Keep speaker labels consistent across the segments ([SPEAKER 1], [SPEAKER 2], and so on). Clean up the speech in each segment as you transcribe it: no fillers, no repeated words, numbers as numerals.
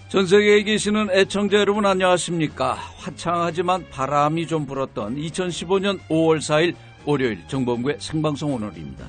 [SPEAKER 1] 전 세계에 계시는 애청자 여러분 안녕하십니까? 화창하지만 바람이 좀 불었던 2015년 5월 4일 월요일 정보부의 생방송 오늘입니다.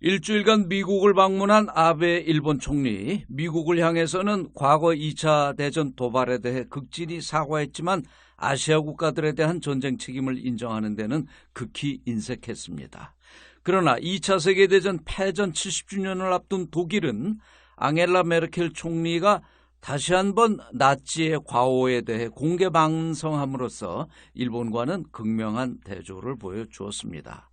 [SPEAKER 1] 일주일간 미국을 방문한 아베 일본 총리, 미국을 향해서는 과거 2차 대전 도발에 대해 극진히 사과했지만 아시아 국가들에 대한 전쟁 책임을 인정하는 데는 극히 인색했습니다. 그러나 2차 세계대전 패전 70주년을 앞둔 독일은 앙겔라 메르켈 총리가 다시 한번 나치의 과오에 대해 공개 반성함으로써 일본과는 극명한 대조를 보여주었습니다.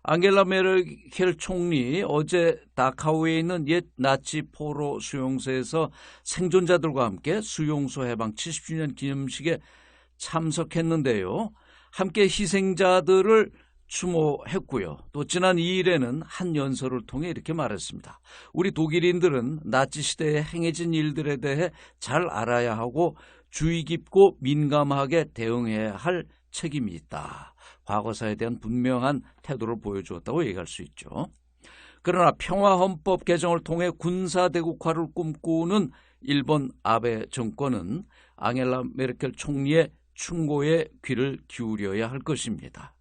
[SPEAKER 1] 앙겔라 메르켈 총리 어제 다카우에 있는 옛 나치 포로 수용소에서 생존자들과 함께 수용소 해방 70주년 기념식에 참석했는데요. 함께 희생자들을 추모했고요. 또 지난 2일에는 한 연설을 통해 이렇게 말했습니다. 우리 독일인들은 나치 시대에 행해진 일들에 대해 잘 알아야 하고 주의 깊고 민감하게 대응해야 할 책임이 있다. 과거사에 대한 분명한 태도를 보여주었다고 얘기할 수 있죠. 그러나 평화헌법 개정을 통해 군사대국화를 꿈꾸는 일본 아베 정권은 앙겔라 메르켈 총리의 충고에 귀를 기울여야 할 것입니다.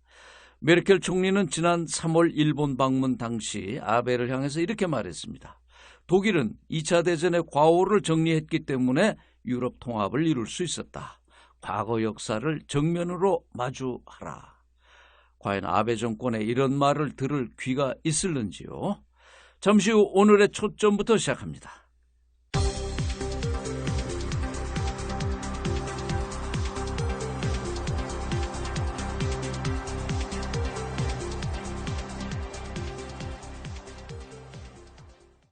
[SPEAKER 1] 메르켈 총리는 지난 3월 일본 방문 당시 아베를 향해서 이렇게 말했습니다. 독일은 2차 대전의 과오를 정리했기 때문에 유럽 통합을 이룰 수 있었다. 과거 역사를 정면으로 마주하라. 과연 아베 정권의 이런 말을 들을 귀가 있을는지요? 잠시 후 오늘의 초점부터 시작합니다.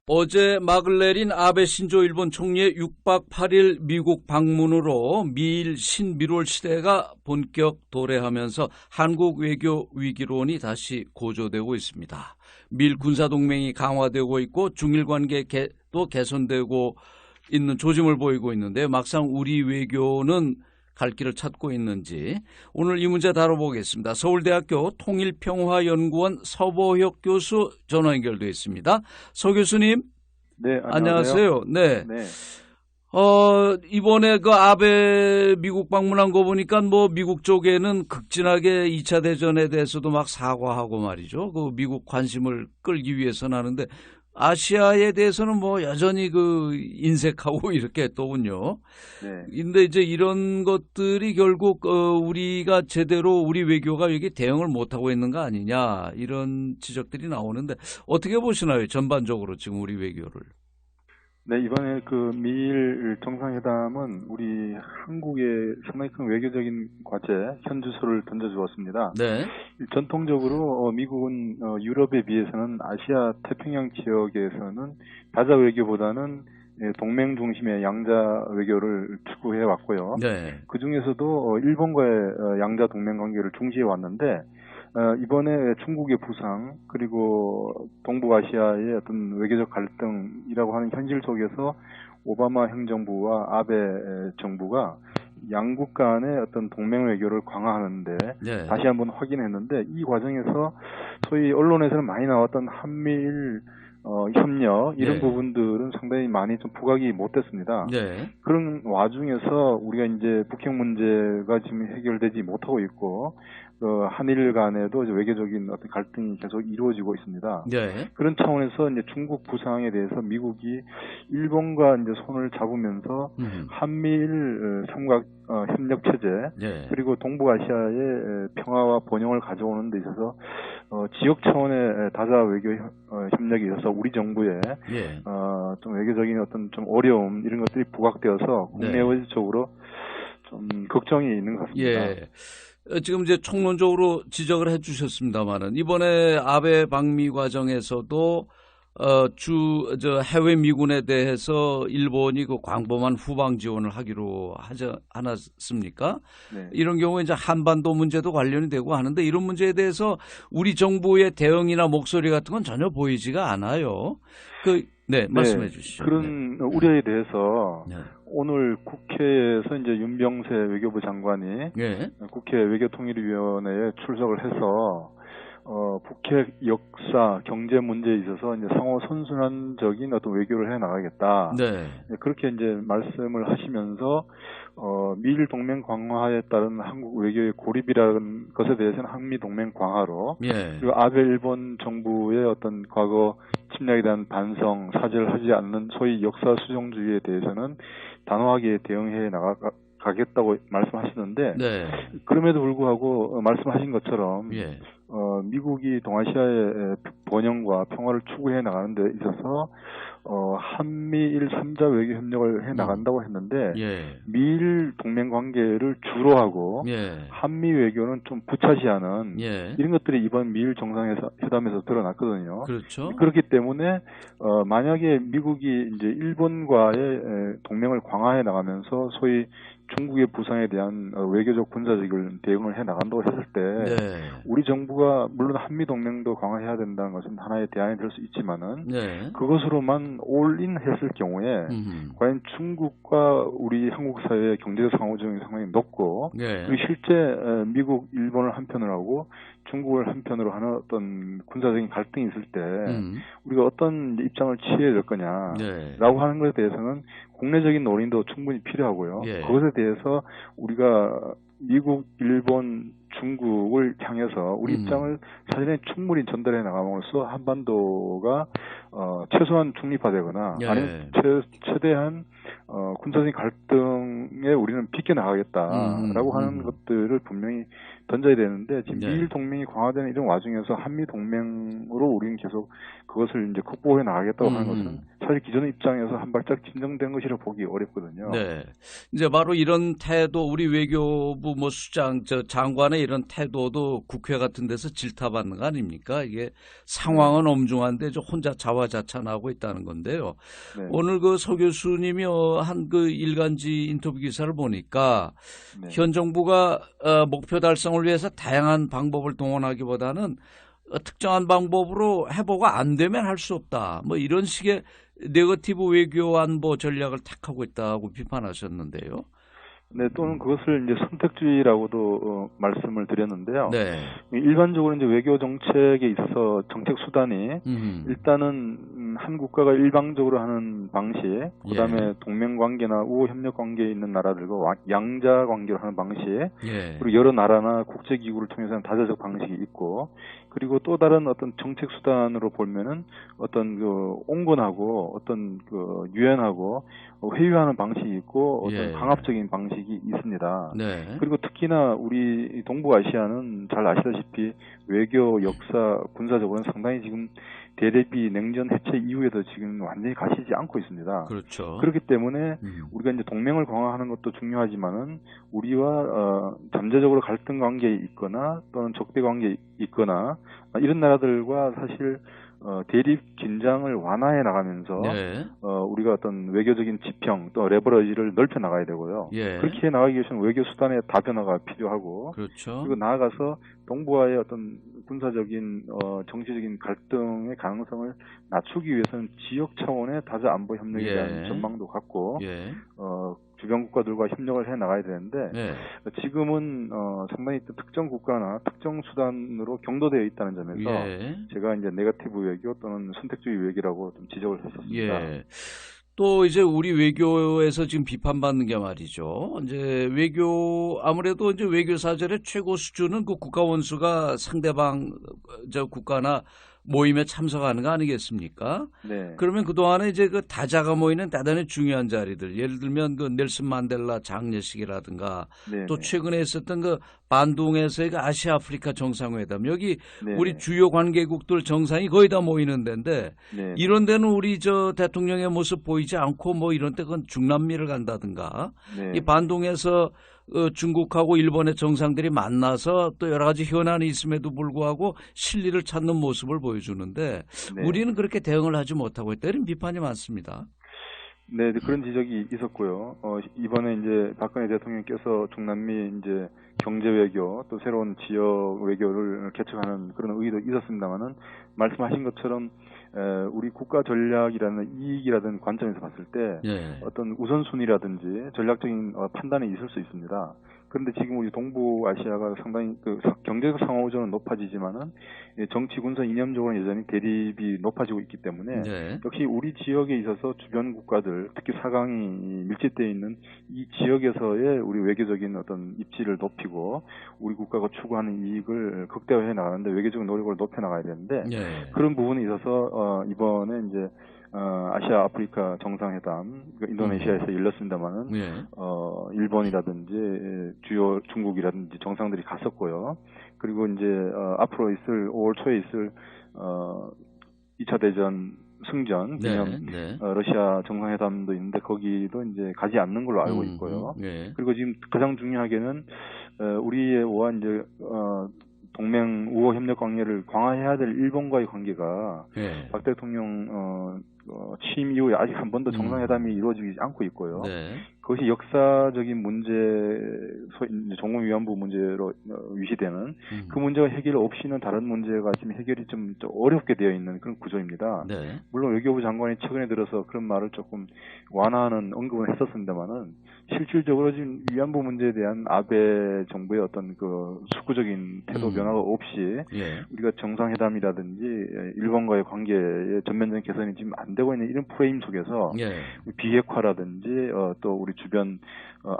[SPEAKER 1] 어제 막을 내린 아베 신조 일본 총리의 6박 8일 미국 방문으로 미일 신미롤 시대가 본격 도래하면서 한국 외교 위기론이 다시 고조되고 있습니다. 미일 군사동맹이 강화되고 있고 중일 관계도 개선되고 있는 조짐을 보이고 있는데 막상 우리 외교는 갈 길을 찾고 있는지 오늘 이 문제 다뤄보겠습니다. 서울대학교 통일평화연구원 서보혁 교수 전화 연결되어 있습니다. 서 교수님.
[SPEAKER 2] 네,
[SPEAKER 1] 안녕하세요. 네.
[SPEAKER 2] 네.
[SPEAKER 1] 이번에 그 아베 미국 방문한 거 보니까 뭐 미국 쪽에는 극진하게 2차 대전에 대해서도 막 사과하고 말이죠. 그 미국 관심을 끌기 위해서는 하는데 아시아에 대해서는 뭐 여전히 그 인색하고 이렇게 했더군요.
[SPEAKER 2] 네.
[SPEAKER 1] 근데 이제 이런 것들이 결국 우리가 제대로 우리 외교가 여기 대응을 못하고 있는 거 아니냐 이런 지적들이 나오는데 어떻게 보시나요? 전반적으로 지금 우리 외교를.
[SPEAKER 2] 네, 이번에 그 미일 정상회담은 우리 한국의 상당히 큰 외교적인 과제, 현주소를 던져주었습니다.
[SPEAKER 1] 네.
[SPEAKER 2] 전통적으로 미국은 유럽에 비해서는 아시아 태평양 지역에서는 다자 외교보다는 동맹 중심의 양자 외교를 추구해 왔고요.
[SPEAKER 1] 네.
[SPEAKER 2] 그 중에서도 일본과의 양자 동맹 관계를 중시해 왔는데 이번에 중국의 부상 그리고 동북아시아의 어떤 외교적 갈등이라고 하는 현실 속에서 오바마 행정부와 아베 정부가 양국 간의 어떤 동맹 외교를 강화하는데
[SPEAKER 1] 네.
[SPEAKER 2] 다시 한번 확인했는데 이 과정에서 소위 언론에서는 많이 나왔던 한미일 협력 이런
[SPEAKER 1] 네.
[SPEAKER 2] 부분들은 상당히 많이 좀 부각이 못됐습니다.
[SPEAKER 1] 네.
[SPEAKER 2] 그런 와중에서 우리가 이제 북핵 문제가 지금 해결되지 못하고 있고 한일 간에도 이제 외교적인 어떤 갈등이 계속 이루어지고 있습니다.
[SPEAKER 1] 네.
[SPEAKER 2] 그런 차원에서 이제 중국 부상에 대해서 미국이 일본과 이제 손을 잡으면서 한미일 삼각 협력 체제
[SPEAKER 1] 네.
[SPEAKER 2] 그리고 동북아시아의 평화와 번영을 가져오는 데 있어서 지역 차원의 다자 외교 협력에 있어서 우리 정부의
[SPEAKER 1] 예.
[SPEAKER 2] 좀 외교적인 어떤 좀 어려움 이런 것들이 부각되어서 국내 외교적으로 좀 걱정이 있는 것 같습니다.
[SPEAKER 1] 예. 지금 이제 총론적으로 지적을 해주셨습니다만은 이번에 아베 방미 과정에서도 저 해외 미군에 대해서 일본이 그 광범한 후방 지원을 하기로 하지 않았습니까?
[SPEAKER 2] 네.
[SPEAKER 1] 이런 경우에 이제 한반도 문제도 관련이 되고 하는데 이런 문제에 대해서 우리 정부의 대응이나 목소리 같은 건 전혀 보이지가 않아요. 네, 말씀해 주시죠.
[SPEAKER 2] 그런 우려에 대해서
[SPEAKER 1] 네.
[SPEAKER 2] 오늘 국회에서 이제 윤병세 외교부 장관이
[SPEAKER 1] 네.
[SPEAKER 2] 국회 외교통일위원회에 출석을 해서 북핵 역사, 경제 문제에 있어서 이제 상호 선순환적인 어떤 외교를 해 나가겠다.
[SPEAKER 1] 네.
[SPEAKER 2] 그렇게 이제 말씀을 하시면서 미일 동맹 강화에 따른 한국 외교의 고립이라는 것에 대해서는 한미 동맹 강화로
[SPEAKER 1] 예.
[SPEAKER 2] 그리고 아베 일본 정부의 어떤 과거 침략에 대한 반성, 사죄를 하지 않는 소위 역사 수정주의에 대해서는 단호하게 대응해 나가겠다고 말씀하시는데
[SPEAKER 1] 네.
[SPEAKER 2] 그럼에도 불구하고 말씀하신 것처럼
[SPEAKER 1] 예.
[SPEAKER 2] 미국이 동아시아의 번영과 평화를 추구해 나가는 데 있어서 한미일 3자 외교 협력을 해 나간다고 했는데
[SPEAKER 1] 예.
[SPEAKER 2] 미일 동맹 관계를 주로 하고
[SPEAKER 1] 예.
[SPEAKER 2] 한미 외교는 좀 부차시하는
[SPEAKER 1] 예.
[SPEAKER 2] 이런 것들이 이번 미일 정상회담에서 드러났거든요.
[SPEAKER 1] 그렇죠.
[SPEAKER 2] 그렇기 때문에 만약에 미국이 이제 일본과의 동맹을 강화해 나가면서 소위 중국의 부상에 대한 외교적 군사적인 대응을 해 나간다고 했을 때
[SPEAKER 1] 네.
[SPEAKER 2] 우리 정부가 물론 한미 동맹도 강화해야 된다는 것은 하나의 대안이 될 수 있지만은
[SPEAKER 1] 네.
[SPEAKER 2] 그것으로만 올인 했을 경우에 과연 중국과 우리 한국 사회의 경제적 상호작용이 상당히 높고
[SPEAKER 1] 네.
[SPEAKER 2] 그리고 실제 미국, 일본을 한편으로 하고 중국을 한편으로 하는 어떤 군사적인 갈등이 있을 때 우리가 어떤 입장을 취해야 될 거냐라고
[SPEAKER 1] 네.
[SPEAKER 2] 하는 것에 대해서는 국내적인 논의도 충분히 필요하고요.
[SPEAKER 1] 예.
[SPEAKER 2] 그것에 대해서 우리가 미국, 일본, 중국을 향해서 우리 입장을 사전에 충분히 전달해 나감으로써 한반도가 최소한 중립화되거나
[SPEAKER 1] 예.
[SPEAKER 2] 아니면 최대한 군사적인 갈등에 우리는 비껴나가겠다라고 하는 것들을 분명히 던져야 되는데 지금
[SPEAKER 1] 네.
[SPEAKER 2] 미일 동맹이 강화되는 이런 와중에서 한미 동맹으로 우리는 계속 그것을 이제 극복해 나가겠다고 하는 것은 사실 기존의 입장에서 한 발짝 진정된 것이라 보기 어렵거든요.
[SPEAKER 1] 네. 이제 바로 이런 태도, 우리 외교부 뭐 장관의 이런 태도도 국회 같은 데서 질타받는 거 아닙니까? 이게 상황은 엄중한데 저 혼자 자화자찬하고 있다는 건데요.
[SPEAKER 2] 네.
[SPEAKER 1] 오늘 그 서 교수님이 한 그 일간지 인터뷰 기사를 보니까
[SPEAKER 2] 네.
[SPEAKER 1] 현 정부가 목표 달성을 위해서 다양한 방법을 동원하기보다는 특정한 방법으로 해보가 안 되면 할 수 없다. 뭐 이런 식의 네거티브 외교 안보 전략을 택하고 있다고 비판하셨는데요.
[SPEAKER 2] 네, 또는 그것을 이제 선택주의라고도 말씀을 드렸는데요.
[SPEAKER 1] 네.
[SPEAKER 2] 일반적으로 이제 외교 정책에 있어서 정책 수단이 일단은 한 국가가 일방적으로 하는 방식, 그다음에 동맹 관계나 우호 협력 관계에 있는 나라들과 양자 관계로 하는 방식, 그리고 여러 나라나 국제 기구를 통해서 하는 다자적 방식이 있고, 그리고 또 다른 어떤 정책 수단으로 보면은 어떤 그 온건하고 어떤 그 유연하고 회유하는 방식이 있고 어떤 강압적인 방식이 있습니다.
[SPEAKER 1] 네.
[SPEAKER 2] 그리고 특히나 우리 동북아시아는 잘 아시다시피 외교, 역사, 군사적으로는 상당히 지금 대대비 냉전 해체 이후에도 지금 완전히 가시지 않고 있습니다.
[SPEAKER 1] 그렇죠.
[SPEAKER 2] 그렇기 때문에 우리가 이제 동맹을 강화하는 것도 중요하지만은 우리와 잠재적으로 갈등 관계에 있거나 또는 적대 관계에 있거나 이런 나라들과 사실 대립 긴장을 완화해 나가면서 우리가 어떤 외교적인 지평 또 레버러지를 넓혀 나가야 되고요. 그렇게 나가기 위해서는 외교 수단의 다변화가 필요하고
[SPEAKER 1] 그렇죠.
[SPEAKER 2] 그리고 나아가서 동북아의 어떤 군사적인 정치적인 갈등의 가능성을 낮추기 위해서는 지역 차원의 다자 안보 협력에 대한 전망도 갖고 주변 국가들과 협력을 해 나가야 되는데 지금은 상당히 특정 국가나 특정 수단으로 경도되어 있다는 점에서 제가 이제 네거티브 외교 또는 선택주의 외교라고 좀 지적을 했었습니다.
[SPEAKER 1] 또 이제 우리 외교에서 지금 비판받는 게 말이죠. 이제 외교 아무래도 이제 외교 사절의 최고 수준은 그 국가 원수가 상대방 저 국가나 모임에 참석하는 거 아니겠습니까?
[SPEAKER 2] 네.
[SPEAKER 1] 그러면 그동안에 이제 그 다자가 모이는 대단히 중요한 자리들, 예를 들면 그 넬슨 만델라 장례식이라든가 또 최근에 있었던 그 반동에서의 그 아시아 아프리카 정상회담 여기
[SPEAKER 2] 네.
[SPEAKER 1] 우리 주요 관계국들 정상이 거의 다 모이는 데인데
[SPEAKER 2] 네.
[SPEAKER 1] 이런 데는 우리 저 대통령의 모습 보이지 않고 뭐 이런 때 그건 중남미를 간다든가
[SPEAKER 2] 네.
[SPEAKER 1] 이 반동에서 중국하고 일본의 정상들이 만나서 또 여러 가지 현안이 있음에도 불구하고 실리를 찾는 모습을 보여주는데
[SPEAKER 2] 네.
[SPEAKER 1] 우리는 그렇게 대응을 하지 못하고 있다 이런 비판이 많습니다.
[SPEAKER 2] 네, 그런 지적이 있었고요. 이번에 이제 박근혜 대통령께서 중남미 이제 경제 외교 또 새로운 지역 외교를 개척하는 그런 의의도 있었습니다만은 말씀하신 것처럼 우리 국가 전략이라는 이익이라든 관점에서 봤을 때
[SPEAKER 1] 예.
[SPEAKER 2] 어떤 우선순위라든지 전략적인 판단이 있을 수 있습니다. 그런데 지금 우리 동북아시아가 상당히 그 경제적 상호조는 높아지지만은 정치 군사 이념적으로는 여전히 대립이 높아지고 있기 때문에
[SPEAKER 1] 네.
[SPEAKER 2] 역시 우리 지역에 있어서 주변 국가들 특히 사강이 밀집되어 있는 이 지역에서의 우리 외교적인 어떤 입지를 높이고 우리 국가가 추구하는 이익을 극대화해 나가는데 외교적 노력을 높여 나가야 되는데
[SPEAKER 1] 예.
[SPEAKER 2] 그런 부분에 있어서 이번에 이제 아시아 아프리카 정상회담 인도네시아에서 열렸습니다만은
[SPEAKER 1] 예.
[SPEAKER 2] 일본이라든지 주요 중국이라든지 정상들이 갔었고요. 그리고 이제 앞으로 있을 5월 초에 있을 2차 대전 승전 기념
[SPEAKER 1] 네.
[SPEAKER 2] 러시아 정상회담도 있는데 거기도 이제 가지 않는 걸로 알고 있고요.
[SPEAKER 1] 예.
[SPEAKER 2] 그리고 지금 가장 중요하게는 우리와 이제 동맹 우호 협력 관계를 강화해야 될 일본과의 관계가
[SPEAKER 1] 예.
[SPEAKER 2] 박 대통령 취임 이후에 아직 한 번도 정상회담이 이루어지지 않고 있고요.
[SPEAKER 1] 네.
[SPEAKER 2] 그것이 역사적인 문제, 종공 위안부 문제로 위시되는 그 문제가 해결 없이는 다른 문제가 지금 해결이 좀 어렵게 되어 있는 그런 구조입니다.
[SPEAKER 1] 네.
[SPEAKER 2] 물론 외교부 장관이 최근에 들어서 그런 말을 조금 완화하는 언급은 했었습니다만은 실질적으로 지금 위안부 문제에 대한 아베 정부의 어떤 그 숙구적인 태도 변화가 없이
[SPEAKER 1] 예.
[SPEAKER 2] 우리가 정상회담이라든지 일본과의 관계의 전면적인 개선이 지금 안 되고 있는 이런 프레임 속에서
[SPEAKER 1] 예.
[SPEAKER 2] 비핵화라든지 또 우리 주변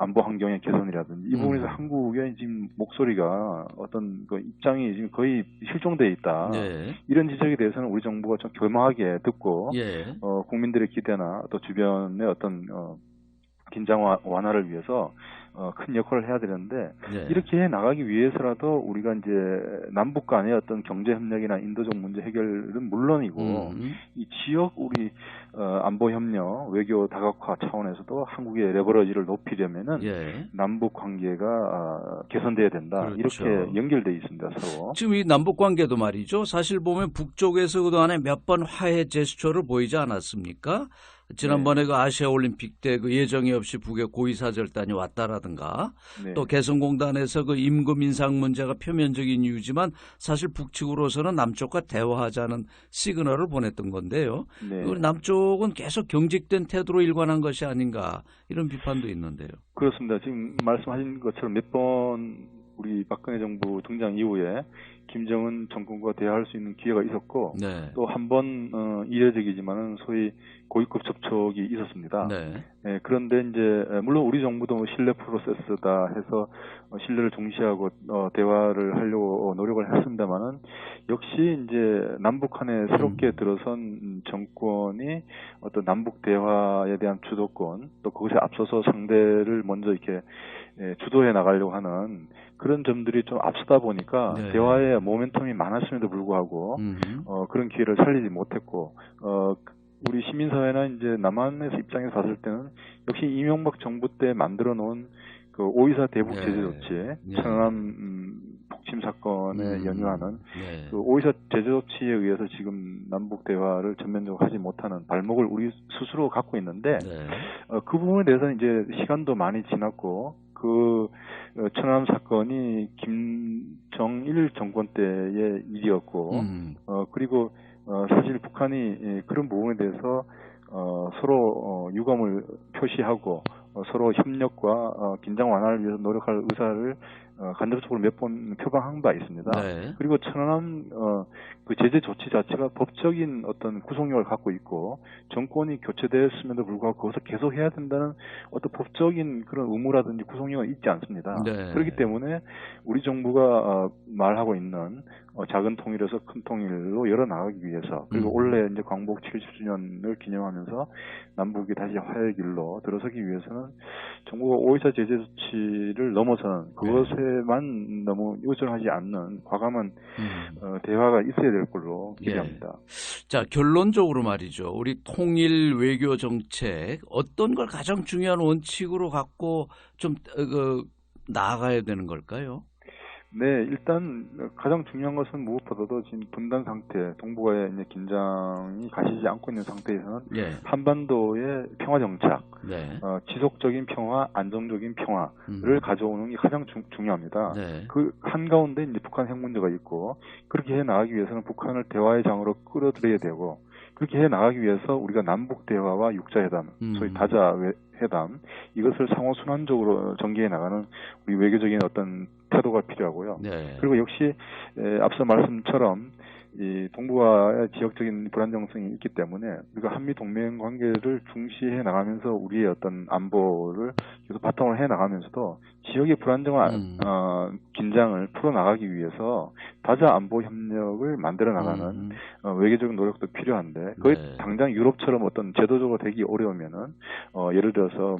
[SPEAKER 2] 안보 환경의 개선이라든지 이 부분에서 한국의 지금 목소리가 어떤 그 입장이 지금 거의 실종돼 있다.
[SPEAKER 1] 네.
[SPEAKER 2] 이런 지적에 대해서는 우리 정부가 좀 교묘하게 듣고
[SPEAKER 1] 예.
[SPEAKER 2] 국민들의 기대나 또 주변의 어떤 긴장 완화를 위해서 큰 역할을 해야 되는데
[SPEAKER 1] 네.
[SPEAKER 2] 이렇게 해 나가기 위해서라도 우리가 이제 남북 간의 어떤 경제 협력이나 인도적 문제 해결은 물론이고 이 지역 우리 안보 협력, 외교 다각화 차원에서도 한국의 레버러지를 높이려면은
[SPEAKER 1] 예.
[SPEAKER 2] 남북 관계가 개선돼야 된다.
[SPEAKER 1] 그렇죠.
[SPEAKER 2] 이렇게 연결돼 있습니다, 서로.
[SPEAKER 1] 지금 이 남북 관계도 말이죠. 사실 보면 북쪽에서 그동안에 몇 번 화해 제스처를 보이지 않았습니까? 지난번에 그 아시아 올림픽 때 그 예정이 없이 북에 고위사절단이 왔다라든가
[SPEAKER 2] 네.
[SPEAKER 1] 또 개성공단에서 그 임금 인상 문제가 표면적인 이유지만 사실 북측으로서는 남쪽과 대화하자는 시그널을 보냈던 건데요.
[SPEAKER 2] 네.
[SPEAKER 1] 남쪽은 계속 경직된 태도로 일관한 것이 아닌가 이런 비판도 있는데요.
[SPEAKER 2] 그렇습니다. 지금 말씀하신 것처럼 몇 번 우리 박근혜 정부 등장 이후에 김정은 정권과 대화할 수 있는 기회가 있었고
[SPEAKER 1] 네.
[SPEAKER 2] 또 한 번 이례적이지만은 소위 고위급 접촉이 있었습니다.
[SPEAKER 1] 네.
[SPEAKER 2] 그런데 이제 물론 우리 정부도 뭐 신뢰 프로세스다 해서 신뢰를 중시하고 대화를 하려고 노력을 했습니다만은 역시 이제 남북한에 새롭게 들어선 정권이 어떤 남북 대화에 대한 주도권 또 그것에 앞서서 상대를 먼저 이렇게 주도해 나가려고 하는 그런 점들이 좀 앞서다 보니까
[SPEAKER 1] 네.
[SPEAKER 2] 대화에 모멘텀이 많았음에도 불구하고 그런 기회를 살리지 못했고 우리 시민사회나 이제 남한에서 입장에서 봤을 때는 역시 이명박 정부 때 만들어 놓은 그 5.24 대북 제재 조치, 천안함 폭침 사건에 연유하는 그 5.24 제재 조치에 의해서 지금 남북 대화를 전면적으로 하지 못하는 발목을 우리 스스로 갖고 있는데 그 부분에 대해서는 이제 시간도 많이 지났고 그 천안함 사건이 김정일 정권 때의 일이었고 그리고 사실 북한이 그런 부분에 대해서 서로 유감을 표시하고 서로 협력과 긴장 완화를 위해서 노력할 의사를 간접적으로 몇 번 표방한 바 있습니다.
[SPEAKER 1] 네.
[SPEAKER 2] 그리고 천안함 그 제재 조치 자체가 법적인 어떤 구속력을 갖고 있고 정권이 교체됐음에도 불구하고 그것을 계속해야 된다는 어떤 법적인 그런 의무라든지 구속력은 있지 않습니다.
[SPEAKER 1] 네.
[SPEAKER 2] 그렇기 때문에 우리 정부가 말하고 있는 작은 통일에서 큰 통일로 열어나가기 위해서 그리고 올해 이제 광복 70주년을 기념하면서 남북이 다시 화해의 길로 들어서기 위해서는 정부가 5.24 제재 조치를 넘어서는 그것에만 너무 의존하지 않는 과감한 대화가 있어야 될 걸로 기대합니다.
[SPEAKER 1] 자, 결론적으로 말이죠. 우리 통일 외교 정책 어떤 걸 가장 중요한 원칙으로 갖고 좀 나아가야 되는 걸까요?
[SPEAKER 2] 네, 일단 가장 중요한 것은 무엇보다도 지금 분단 상태, 동북아의 이제 긴장이 가시지 않고 있는 상태에서는 한반도의 평화 정착, 지속적인 평화, 안정적인 평화를 가져오는 게 가장 중요합니다. 그 한가운데 이제 북한 핵 문제가 있고, 그렇게 해 나가기 위해서는 북한을 대화의 장으로 끌어들여야 되고, 그렇게 해 나가기 위해서 우리가 남북 대화와 육자회담, 소위 다자 회담, 이것을 상호 순환적으로 전개해 나가는 우리 외교적인 어떤 태도가 필요하고요. 그리고 역시 앞서 말씀처럼 이 동북아의 지역적인 불안정성이 있기 때문에 우리가 한미 동맹 관계를 중시해 나가면서 우리의 어떤 안보를 계속 바탕을 해 나가면서도 지역의 불안정한 긴장을 풀어 나가기 위해서 다자 안보 협력을 만들어 나가는 외교적인 노력도 필요한데 거의 당장 유럽처럼 어떤 제도적으로 되기 어려우면은 예를 들어서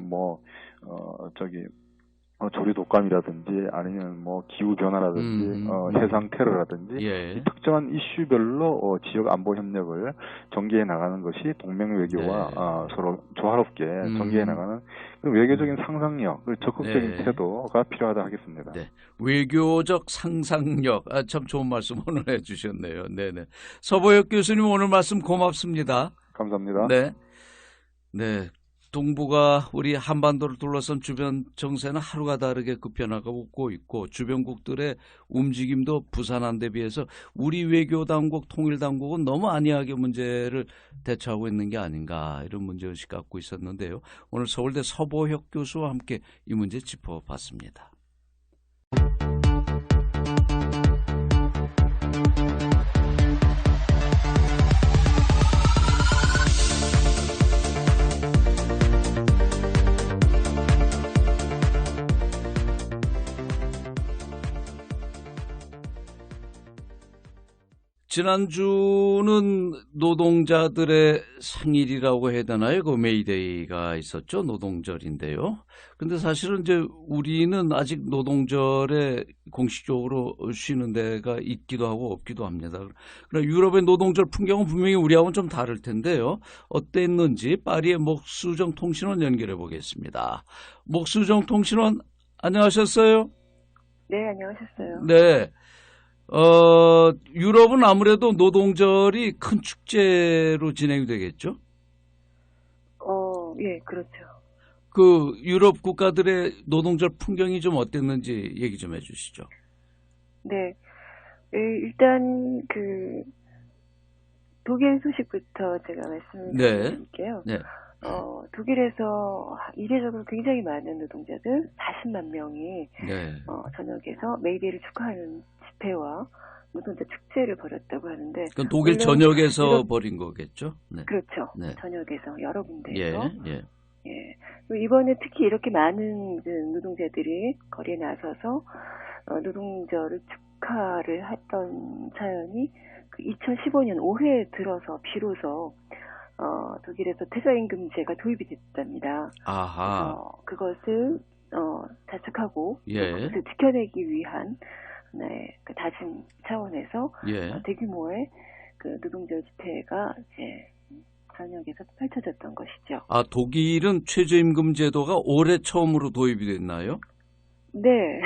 [SPEAKER 2] 조류 독감이라든지 아니면 기후 변화라든지 해상 테러라든지 특정한 이슈별로 지역 안보 협력을 전개해 나가는 것이 동맹 외교와 서로 조화롭게 전개해 나가는 외교적인 상상력, 적극적인 태도가 필요하다 하겠습니다.
[SPEAKER 1] 외교적 상상력, 참 좋은 말씀 오늘 해주셨네요. 네네. 서보혁 교수님 오늘 말씀 고맙습니다.
[SPEAKER 2] 감사합니다.
[SPEAKER 1] 네. 동북아 우리 한반도를 둘러싼 주변 정세는 하루가 다르게 급변하고 있고 주변국들의 움직임도 부산한 데 비해서 우리 외교 당국, 통일 당국은 너무 안이하게 문제를 대처하고 있는 게 아닌가 이런 문제의식 갖고 있었는데요. 오늘 서울대 서보혁 교수와 함께 이 문제 짚어봤습니다. 지난주는 노동자들의 생일이라고 해야 되나요? 그 메이데이가 있었죠. 노동절인데요. 근데 사실은 이제 우리는 아직 노동절에 공식적으로 쉬는 데가 있기도 하고 없기도 합니다. 그러나 유럽의 노동절 풍경은 분명히 우리하고는 좀 다를 텐데요. 어땠는지 파리의 목수정 통신원 연결해 보겠습니다. 목수정 통신원 안녕하셨어요?
[SPEAKER 3] 네, 안녕하셨어요.
[SPEAKER 1] 네. 유럽은 아무래도 노동절이 큰 축제로 진행이 되겠죠?
[SPEAKER 3] 예, 그렇죠.
[SPEAKER 1] 그 유럽 국가들의 노동절 풍경이 좀 어땠는지 얘기 좀 해주시죠.
[SPEAKER 3] 네, 일단 독일 소식부터 제가 말씀드릴게요. 독일에서 이례적으로 굉장히 많은 노동자들 40만 명이 전역에서 메이데이를 축하하는 집회와 노동자 축제를 벌였다고 하는데
[SPEAKER 1] 그건 독일 전역에서 벌인 거겠죠?
[SPEAKER 3] 그렇죠. 전역에서 여러 군데에서 이번에 특히 이렇게 많은 노동자들이 거리에 나서서 노동절을 축하를 했던 사연이 2015년 5회에 들어서 비로소 독일에서 최저임금제가 도입이 됐답니다. 그래서 그것을 자축하고 그것을 지켜내기 위한 그 다짐 차원에서 대규모의 그 노동절 집회가 이제 전역에서 펼쳐졌던 것이죠.
[SPEAKER 1] 독일은 최저임금 제도가 올해 처음으로 도입이 됐나요?
[SPEAKER 3] 네,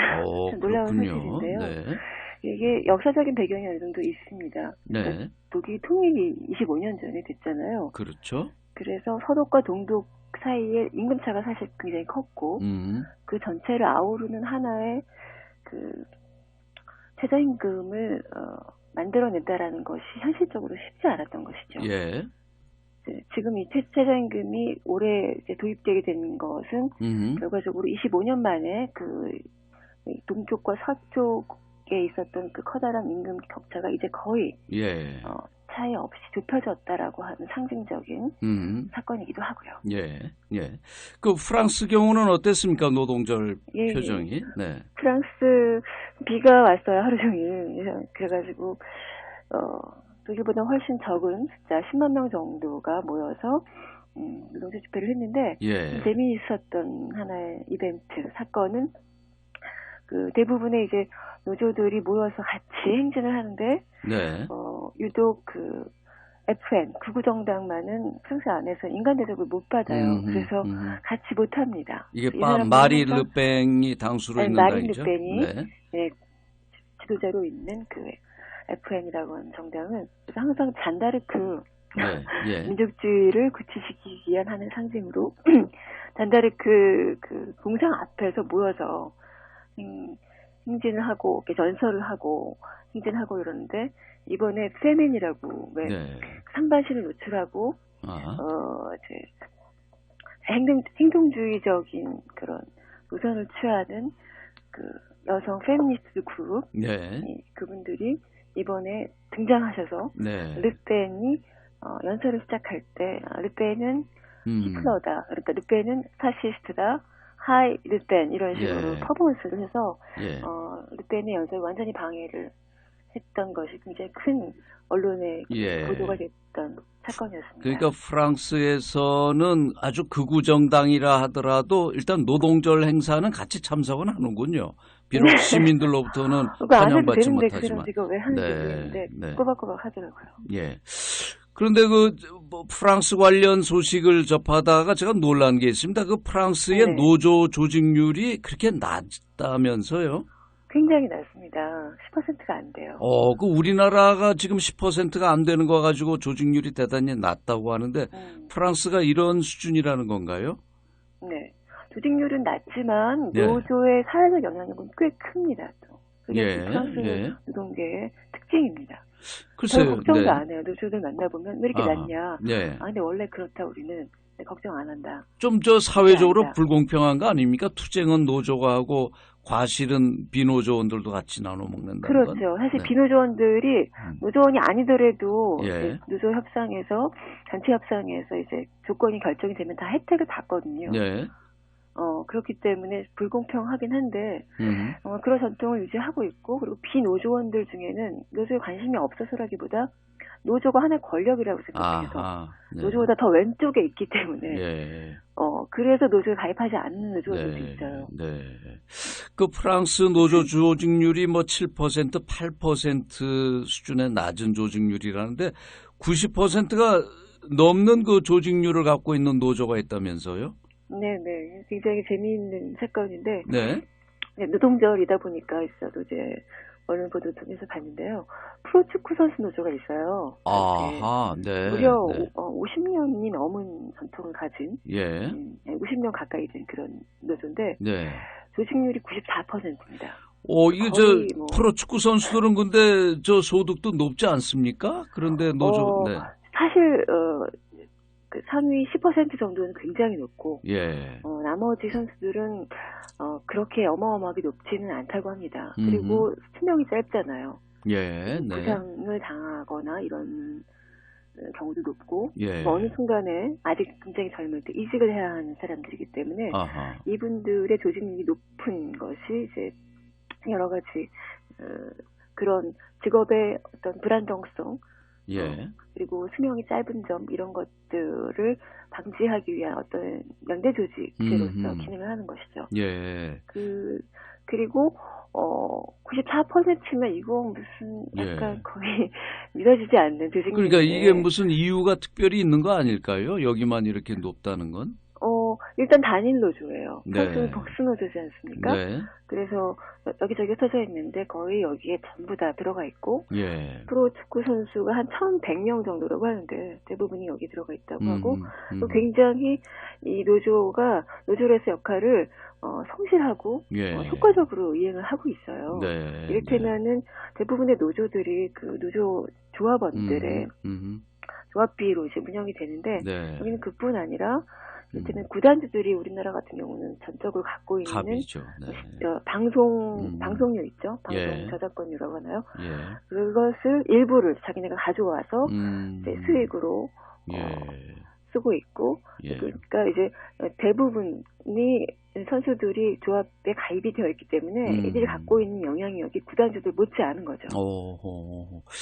[SPEAKER 3] 놀라운 사실인데요. 이게 역사적인 배경이 어느 정도 있습니다. 그러니까 독일 통일이 25년 전에 됐잖아요.
[SPEAKER 1] 그렇죠.
[SPEAKER 3] 그래서 서독과 동독 사이에 임금차가 사실 굉장히 컸고 그 전체를 아우르는 하나의 그 최저임금을 만들어낸다라는 것이 현실적으로 쉽지 않았던 것이죠. 지금 이 최저임금이 올해 이제 도입되게 된 것은 결과적으로 25년 만에 그 동쪽과 서쪽에 있었던 그 커다란 임금 격차가 이제 거의 차이 없이 좁혀졌다라고 하는 상징적인 사건이기도 하고요.
[SPEAKER 1] 그 프랑스 경우는 어땠습니까? 노동절 표정이?
[SPEAKER 3] 프랑스 비가 왔어요. 하루 종일. 그래가지고 독일보다 훨씬 적은 숫자 10만 명 정도가 모여서 노동조 집회를 했는데
[SPEAKER 1] 예.
[SPEAKER 3] 재미있었던 하나의 이벤트 사건은 그 대부분의 이제 노조들이 모여서 같이 행진을 하는데
[SPEAKER 1] 네.
[SPEAKER 3] 유독 그 FN 극우정당만은 프랑스 안에서 인간 대접을 못 받아요. 그래서 같이 못 합니다.
[SPEAKER 1] 이게 마리 르팽이 당수로 있는
[SPEAKER 3] 마린
[SPEAKER 1] 당이죠.
[SPEAKER 3] 르펜이
[SPEAKER 1] 네.
[SPEAKER 3] 네, 지도자로 있는 그 FN이라고 하는 정당은 그래서 항상 잔다르크
[SPEAKER 1] 네. 예.
[SPEAKER 3] 민족주의를 구치시키기 위한 하는 상징으로 잔다르크 그 공장 앞에서 모여서 행진을 하고 연설을 하고 행진하고 이러는데 이번에 페멘이라고 왜
[SPEAKER 1] 네.
[SPEAKER 3] 상반신을 노출하고
[SPEAKER 1] 이제
[SPEAKER 3] 행동주의적인 그런 노선을 취하는 그 여성 페미니스트 그룹
[SPEAKER 1] 네.
[SPEAKER 3] 그분들이 이번에 등장하셔서
[SPEAKER 1] 네.
[SPEAKER 3] 르펜이 연설을 시작할 때 르펜은 히틀러다. 그러니까 르펜은 파시스트다. 하이 르펜 이런 식으로
[SPEAKER 1] 예.
[SPEAKER 3] 퍼포먼스를 해서
[SPEAKER 1] 예.
[SPEAKER 3] 르펜의 연설을 완전히 방해를 했던 것이 굉장히 큰 언론의
[SPEAKER 1] 예.
[SPEAKER 3] 보도가 됐던 사건이었습니다.
[SPEAKER 1] 그러니까 프랑스에서는 아주 극우 정당이라 하더라도 일단 노동절 행사는 같이 참석은 하는군요. 비록 시민들로부터는 환영받지 못하지만.
[SPEAKER 3] 제가 왜 하는지 모르겠는데
[SPEAKER 1] 네.
[SPEAKER 3] 꼬박꼬박 하더라고요.
[SPEAKER 1] 예. 그런데 프랑스 관련 소식을 접하다가 제가 놀란 게 있습니다. 그 프랑스의
[SPEAKER 3] 네.
[SPEAKER 1] 노조 조직률이 그렇게 낮다면서요?
[SPEAKER 3] 굉장히 낮습니다. 10%가 안 돼요.
[SPEAKER 1] 그 우리나라가 지금 10%가 안 되는 거 가지고 조직률이 대단히 낮다고 하는데 프랑스가 이런 수준이라는 건가요?
[SPEAKER 3] 네. 조직률은 낮지만
[SPEAKER 1] 예.
[SPEAKER 3] 노조의 사회적 영향력은 꽤 큽니다. 또. 그게
[SPEAKER 1] 예.
[SPEAKER 3] 프랑스
[SPEAKER 1] 예.
[SPEAKER 3] 노동계의 특징입니다.
[SPEAKER 1] 글쎄요.
[SPEAKER 3] 별 걱정도
[SPEAKER 1] 네.
[SPEAKER 3] 안 해요. 노조들 만나보면 왜 이렇게 낮냐.
[SPEAKER 1] 네.
[SPEAKER 3] 근데 원래 그렇다 우리는 걱정 안 한다.
[SPEAKER 1] 좀 사회적으로
[SPEAKER 3] 아니다.
[SPEAKER 1] 불공평한 거 아닙니까? 투쟁은 노조가 하고 과실은 비노조원들도 같이 나눠 먹는다는 건.
[SPEAKER 3] 그렇죠. 사실
[SPEAKER 1] 네.
[SPEAKER 3] 비노조원들이 노조원이 아니더라도
[SPEAKER 1] 예.
[SPEAKER 3] 노조 협상에서 단체 협상에서 이제 조건이 결정이 되면 다 혜택을 받거든요.
[SPEAKER 1] 네.
[SPEAKER 3] 그렇기 때문에 불공평하긴 한데 그런 전통을 유지하고 있고 그리고 비노조원들 중에는 노조에 관심이 없어서라기보다 노조가 하나의 권력이라고 생각해서
[SPEAKER 1] 네.
[SPEAKER 3] 노조보다 더 왼쪽에 있기 때문에
[SPEAKER 1] 예.
[SPEAKER 3] 그래서 노조에 가입하지 않는 노조원들도
[SPEAKER 1] 네.
[SPEAKER 3] 있어요.
[SPEAKER 1] 네. 그 프랑스 노조 조직률이 7%, 8% 수준의 낮은 조직률이라는데 90%가 넘는 그 조직률을 갖고 있는 노조가 있다면서요?
[SPEAKER 3] 네네. 굉장히 재미있는 사건인데
[SPEAKER 1] 네.
[SPEAKER 3] 노동절이다 보니까 있어도 이제 언론 보도 통해서 봤는데요. 프로축구 선수 노조가 있어요.
[SPEAKER 1] 아하, 네.
[SPEAKER 3] 무려
[SPEAKER 1] 네.
[SPEAKER 3] 50년이 넘은 전통을 가진,
[SPEAKER 1] 예.
[SPEAKER 3] 50년 가까이 된 그런 노조인데
[SPEAKER 1] 네.
[SPEAKER 3] 조직률이 94%입니다.
[SPEAKER 1] 이게 프로축구 선수들은 근데 소득도 높지 않습니까? 그런데 노조, 네.
[SPEAKER 3] 사실 그 상위 10% 정도는 굉장히 높고,
[SPEAKER 1] 예.
[SPEAKER 3] 나머지 선수들은 그렇게 어마어마하게 높지는 않다고 합니다. 그리고 수명이 짧잖아요.
[SPEAKER 1] 예. 네.
[SPEAKER 3] 부상을 당하거나 이런 경우도 높고,
[SPEAKER 1] 예.
[SPEAKER 3] 어느 순간에 아직 굉장히 젊을 때 이직을 해야 하는 사람들이기 때문에
[SPEAKER 1] 아하.
[SPEAKER 3] 이분들의 조직률이 높은 것이 이제 여러 가지 그런 직업의 어떤 불안정성,
[SPEAKER 1] 예.
[SPEAKER 3] 그리고 수명이 짧은 점 이런 것들을 방지하기 위한 어떤 연대 조직으로서 기능을 하는 것이죠.
[SPEAKER 1] 예.
[SPEAKER 3] 그리고 94%면 이거 무슨 약간
[SPEAKER 1] 예.
[SPEAKER 3] 거의 믿어지지 않는 조직률인데.
[SPEAKER 1] 그러니까 이게 무슨 이유가 특별히 있는 거 아닐까요? 여기만 이렇게 높다는 건?
[SPEAKER 3] 일단 단일 노조예요.
[SPEAKER 1] 네.
[SPEAKER 3] 프랑스는 복수 노조지 않습니까?
[SPEAKER 1] 네.
[SPEAKER 3] 그래서 여기저기 흩어져 있는데 거의 여기에 전부 다 들어가 있고,
[SPEAKER 1] 예.
[SPEAKER 3] 프로 축구 선수가 한 1,100명 정도라고 하는데 대부분이 여기 들어가 있다고 하고, 또 굉장히 이 노조로서의 역할을 성실하고
[SPEAKER 1] 예.
[SPEAKER 3] 효과적으로 이행을 하고 있어요.
[SPEAKER 1] 네.
[SPEAKER 3] 이를테면은 대부분의 노조들이 그 노조 조합원들의 조합비로 이제 운영이 되는데,
[SPEAKER 1] 네.
[SPEAKER 3] 여기는 그뿐 아니라 이를테면 구단주들이 우리나라 같은 경우는 전적으로 갖고 있는
[SPEAKER 1] 갑이죠. 네.
[SPEAKER 3] 방송료 있죠. 방송
[SPEAKER 1] 예.
[SPEAKER 3] 저작권료라고 하나요?
[SPEAKER 1] 예.
[SPEAKER 3] 그것을 일부를 자기네가 가져와서 이제 수익으로
[SPEAKER 1] 예.
[SPEAKER 3] 쓰고 있고,
[SPEAKER 1] 예.
[SPEAKER 3] 그러니까 이제 대부분이 선수들이 조합에 가입이 되어 있기 때문에 이들이 갖고 있는 영향력이 구단주들 못지않은 거죠.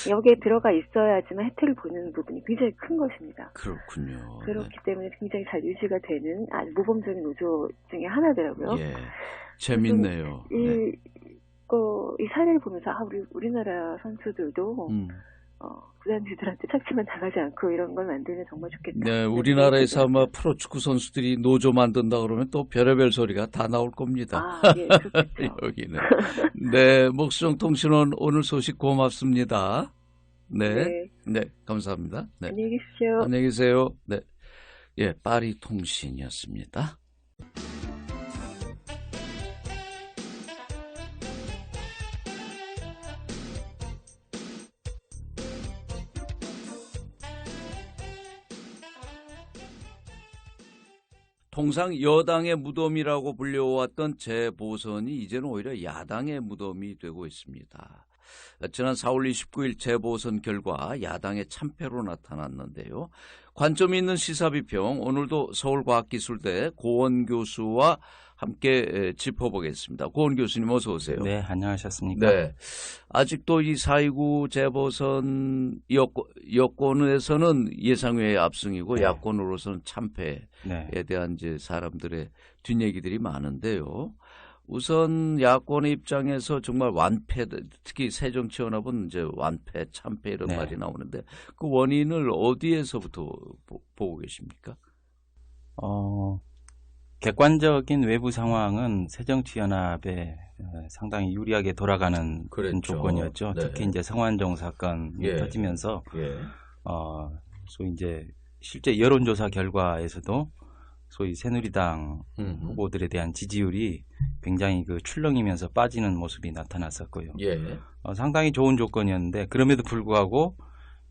[SPEAKER 3] 여기에 들어가 있어야지만 혜택을 보는 부분이 굉장히 큰 것입니다.
[SPEAKER 1] 그렇군요.
[SPEAKER 3] 그렇기 때문에 굉장히 잘 유지가 되는 아주 모범적인 노조 중에 하나더라고요.
[SPEAKER 1] 예, 재밌네요.
[SPEAKER 3] 이 사례를 보면서 우리나라 선수들도 구단주들한테 착취만 당하지 않고 이런 걸 만들면 정말 좋겠다.
[SPEAKER 1] 네, 우리나라에서 아마 프로축구 선수들이 노조 만든다 그러면 또 별의별 소리가 다 나올 겁니다.
[SPEAKER 3] 예, 그렇겠죠.
[SPEAKER 1] 여기는. 네, 목수정통신원 오늘 소식 고맙습니다. 네, 네, 감사합니다. 네.
[SPEAKER 3] 안녕히 계십시오.
[SPEAKER 1] 안녕히 계세요. 네, 예, 파리 통신이었습니다. 통상 여당의 무덤이라고 불려왔던 재보선이 이제는 오히려 야당의 무덤이 되고 있습니다. 지난 4월 29일 재보선 결과 야당의 참패로 나타났는데요. 관점 있는 시사비평 오늘도 서울과학기술대 고원 교수와 함께 짚어보겠습니다. 고원 교수님 어서 오세요.
[SPEAKER 4] 네, 안녕하셨습니까?
[SPEAKER 1] 네, 아직도 이 4.29 재보선 여권에서는 예상외의 압승이고
[SPEAKER 4] 네.
[SPEAKER 1] 야권으로서는 참패에
[SPEAKER 4] 네.
[SPEAKER 1] 대한 이제 사람들의 뒷얘기들이 많은데요. 우선 야권의 입장에서 정말 완패, 특히 새정치연합은 이제 완패, 참패 이런
[SPEAKER 4] 네.
[SPEAKER 1] 말이 나오는데 그 원인을 어디에서부터 보고 계십니까?
[SPEAKER 4] 객관적인 외부 상황은 새정치연합에 상당히 유리하게 돌아가는 그런 조건이었죠.
[SPEAKER 1] 네.
[SPEAKER 4] 특히 이제 성완종 사건이 터지면서 소위 이제 실제 여론조사 결과에서도 소위 새누리당 후보들에 대한 지지율이 굉장히 그 출렁이면서 빠지는 모습이 나타났었고요. 상당히 좋은 조건이었는데 그럼에도 불구하고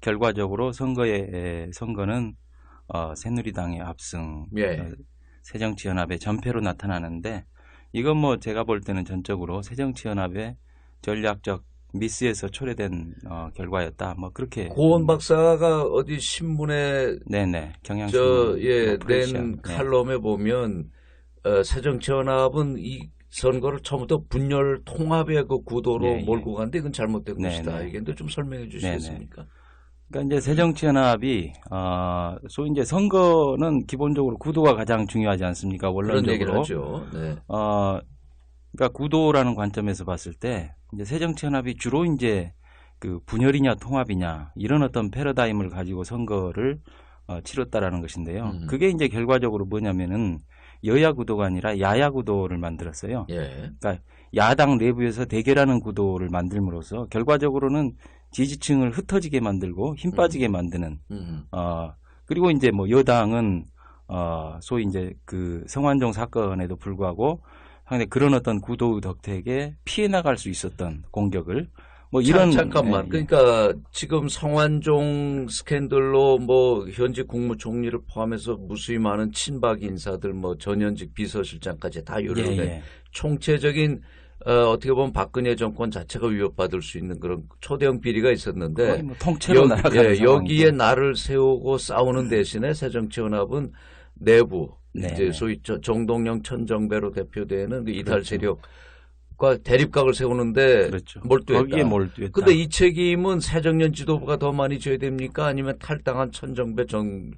[SPEAKER 4] 결과적으로 선거는 새누리당의 압승, 새정치연합의 전패로 나타나는데 이건 뭐 제가 볼 때는 전적으로 새정치연합의 전략적 미스에서 초래된 결과였다. 뭐 그렇게
[SPEAKER 1] 고원 박사가 어디 신문에
[SPEAKER 4] 경향신문
[SPEAKER 1] 낸 칼럼에 보면 새정치연합은 이 선거를 처음부터 분열 통합의 그 구도로 몰고 갔는데 이건 잘못된 것이다. 이게 좀 설명해 주시겠습니까?
[SPEAKER 4] 그러니까 이제 새정치연합이 소위 이제 선거는 기본적으로 구도가 가장 중요하지 않습니까? 원론적으로.
[SPEAKER 1] 그런 얘기를 하죠. 네.
[SPEAKER 4] 그러니까 구도라는 관점에서 봤을 때 이제 새정치연합이 주로 이제 그 분열이냐 통합이냐 이런 어떤 패러다임을 가지고 선거를 치렀다라는 것인데요. 그게 이제 결과적으로 뭐냐면은 여야 구도가 아니라 야야 구도를 만들었어요. 그러니까 야당 내부에서 대결하는 구도를 만들므로써 결과적으로는 지지층을 흩어지게 만들고 힘 빠지게 만드는 그리고 이제 뭐 여당은 소위 이제 그 성완종 사건에도 불구하고 상당히 그런 어떤 구도의 덕택에 피해 나갈 수 있었던 공격을 뭐 이런
[SPEAKER 1] 잠깐만 그러니까 지금 성완종 스캔들로 뭐 현직 국무총리를 포함해서 무수히 많은 친박 인사들 뭐 전현직 비서실장까지 다 요런데 총체적인 어떻게 보면 박근혜 정권 자체가 위협받을 수 있는 그런 초대형 비리가 있었는데
[SPEAKER 4] 뭐 통째로 날아가는
[SPEAKER 1] 여기에 나를 세우고 싸우는 대신에 새정치연합은 내부 이제 소위 정동영 천정배로 대표되는 그 이달 세력과 대립각을 세우는데 몰두했다.
[SPEAKER 4] 거기에 몰두했다.
[SPEAKER 1] 근데 이 책임은 새정년 지도부가 더 많이 져야 됩니까? 아니면 탈당한 천정배,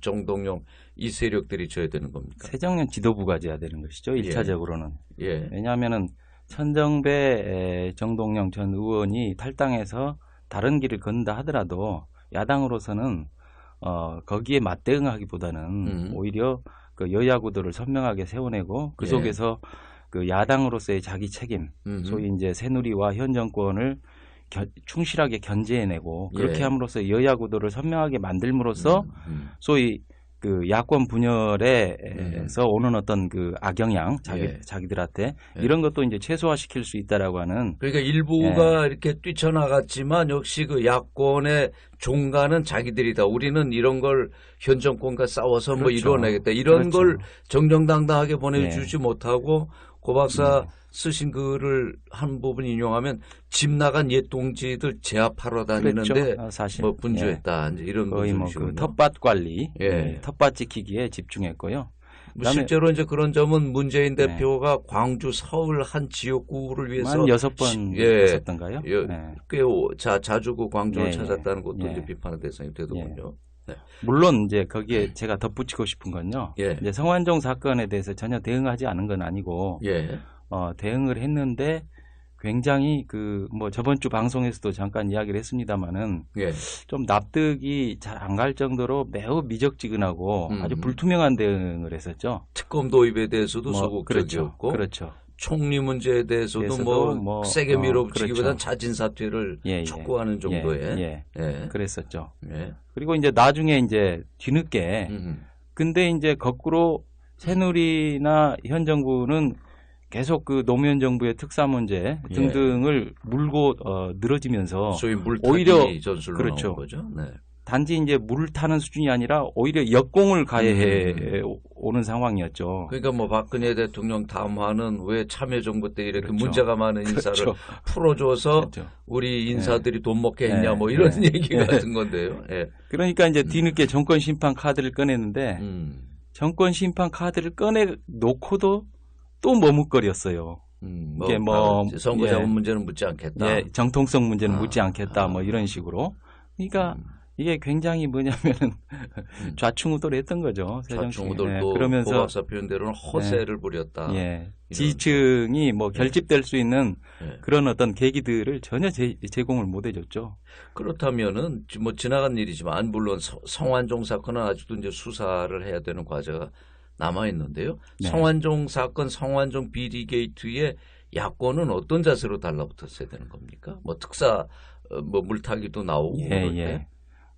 [SPEAKER 1] 정동영 이 세력들이 져야 되는 겁니까?
[SPEAKER 4] 새정년 지도부가 져야 되는 것이죠. 1차적으로는. 왜냐하면은 천정배, 정동영 전 의원이 탈당해서 다른 길을 건다 하더라도 야당으로서는 거기에 맞대응하기보다는 오히려 그 여야 구도를 선명하게 세워내고 그 속에서 그 야당으로서의 자기 책임, 소위 이제 새누리와 현 정권을 충실하게 견제해내고 그렇게 함으로써 여야 구도를 선명하게 만들므로써 소위 그 야권 분열에서 오는 어떤 그 악영향 자기들한테 이런 것도 이제 최소화시킬 수 있다라고 하는.
[SPEAKER 1] 그러니까 일부가 이렇게 뛰쳐나갔지만 역시 그 야권의 종가는 자기들이다. 우리는 이런 걸 현 정권과 싸워서 뭐 이뤄내겠다. 이런 걸 정정당당하게 보내주지 못하고 고 박사 쓰신 글을 한 부분 인용하면 집 나간 옛 동지들 제압하러 다니는데
[SPEAKER 4] 사실
[SPEAKER 1] 뭐 분주했다. 이제 이런
[SPEAKER 4] 거의 뭐 그 텃밭 관리, 텃밭 지키기에 집중했고요.
[SPEAKER 1] 실제로 이제 그런 점은 문재인 대표가 광주, 서울 한 지역구를 위해서
[SPEAKER 4] 한 6번 했었던가요?
[SPEAKER 1] 꽤 자주 그 광주를 찾았다는 것도 이제 비판의 대상이 되더군요.
[SPEAKER 4] 물론 이제 거기에 제가 덧붙이고 싶은 건요. 이제 성완종 사건에 대해서 전혀 대응하지 않은 건 아니고 대응을 했는데 굉장히 뭐 저번 주 방송에서도 잠깐 이야기를 했습니다마는 좀 납득이 잘 안 갈 정도로 매우 미적지근하고 아주 불투명한 대응을 했었죠.
[SPEAKER 1] 특검 도입에 대해서도 소극적이었고,
[SPEAKER 4] 그렇죠.
[SPEAKER 1] 총리 문제에 대해서도 뭐 세게 밀어붙이기보다는 자진 사퇴를 촉구하는 정도의
[SPEAKER 4] 그랬었죠. 그리고 이제 나중에 이제 뒤늦게 근데 이제 거꾸로 새누리나 현 정부는 계속 그 노무현 정부의 특사 문제 등등을 물고 늘어지면서
[SPEAKER 1] 소위 물타기
[SPEAKER 4] 오히려
[SPEAKER 1] 전술로
[SPEAKER 4] 그렇죠.
[SPEAKER 1] 나온 거죠.
[SPEAKER 4] 단지 이제 물을 타는 수준이 아니라 오히려 역공을 가해해 오는 상황이었죠.
[SPEAKER 1] 그러니까 뭐 박근혜 대통령 담화는 왜 참여정부 때 이렇게 문제가 많은 인사를 풀어줘서 우리 인사들이 돈 먹게 했냐 뭐 이런 얘기 같은 건데요.
[SPEAKER 4] 그러니까 이제 뒤늦게 정권 심판 카드를 꺼냈는데 정권 심판 카드를 꺼내 놓고도 또 머뭇거렸어요. 이게
[SPEAKER 1] 선거 자금 문제는 묻지 않겠다.
[SPEAKER 4] 정통성 문제는 묻지 않겠다. 뭐 이런 식으로. 그러니까 이게 굉장히 뭐냐면은 좌충우돌했던 거죠.
[SPEAKER 1] 좌충우돌도
[SPEAKER 4] 그러면서
[SPEAKER 1] 고 박사 표현대로는 허세를 부렸다.
[SPEAKER 4] 지지층이 뭐 결집될 수 있는 그런 어떤 계기들을 전혀 제공을 못 해줬죠.
[SPEAKER 1] 그렇다면은 뭐 지나간 일이지만 물론 성완종 사건은 아직도 이제 수사를 해야 되는 과제가 남아 있는데요. 성완종 사건, 성완종 비리 게이트에 야권은 어떤 자세로 달라붙었어야 되는 겁니까? 뭐 특사 뭐 물타기도 나오고 그럴 때.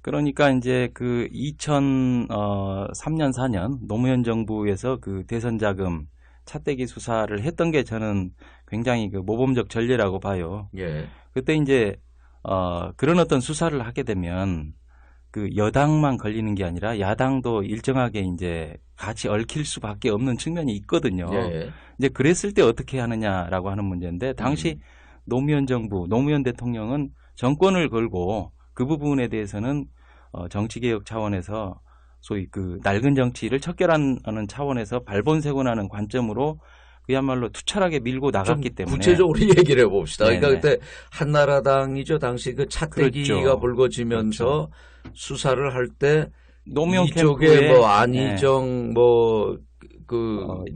[SPEAKER 4] 그러니까 이제 그 2003년 4년 노무현 정부에서 그 대선 자금 차떼기 수사를 했던 게 저는 굉장히 그 모범적 전례라고 봐요. 그때 이제 그런 어떤 수사를 하게 되면 그 여당만 걸리는 게 아니라 야당도 일정하게 이제 같이 얽힐 수밖에 없는 측면이 있거든요. 이제 그랬을 때 어떻게 하느냐라고 하는 문제인데 당시 노무현 정부, 노무현 대통령은 정권을 걸고 그 부분에 대해서는 정치개혁 차원에서 소위 그 낡은 정치를 척결하는 차원에서 발본색원하는 관점으로 그야말로 투철하게 밀고 나갔기 때문에
[SPEAKER 1] 구체적으로 얘기를 해봅시다. 그러니까 그때 한나라당이죠. 당시 그 차떼기가 불거지면서 수사를 할 때
[SPEAKER 4] 노무현
[SPEAKER 1] 이쪽에 뭐 안희정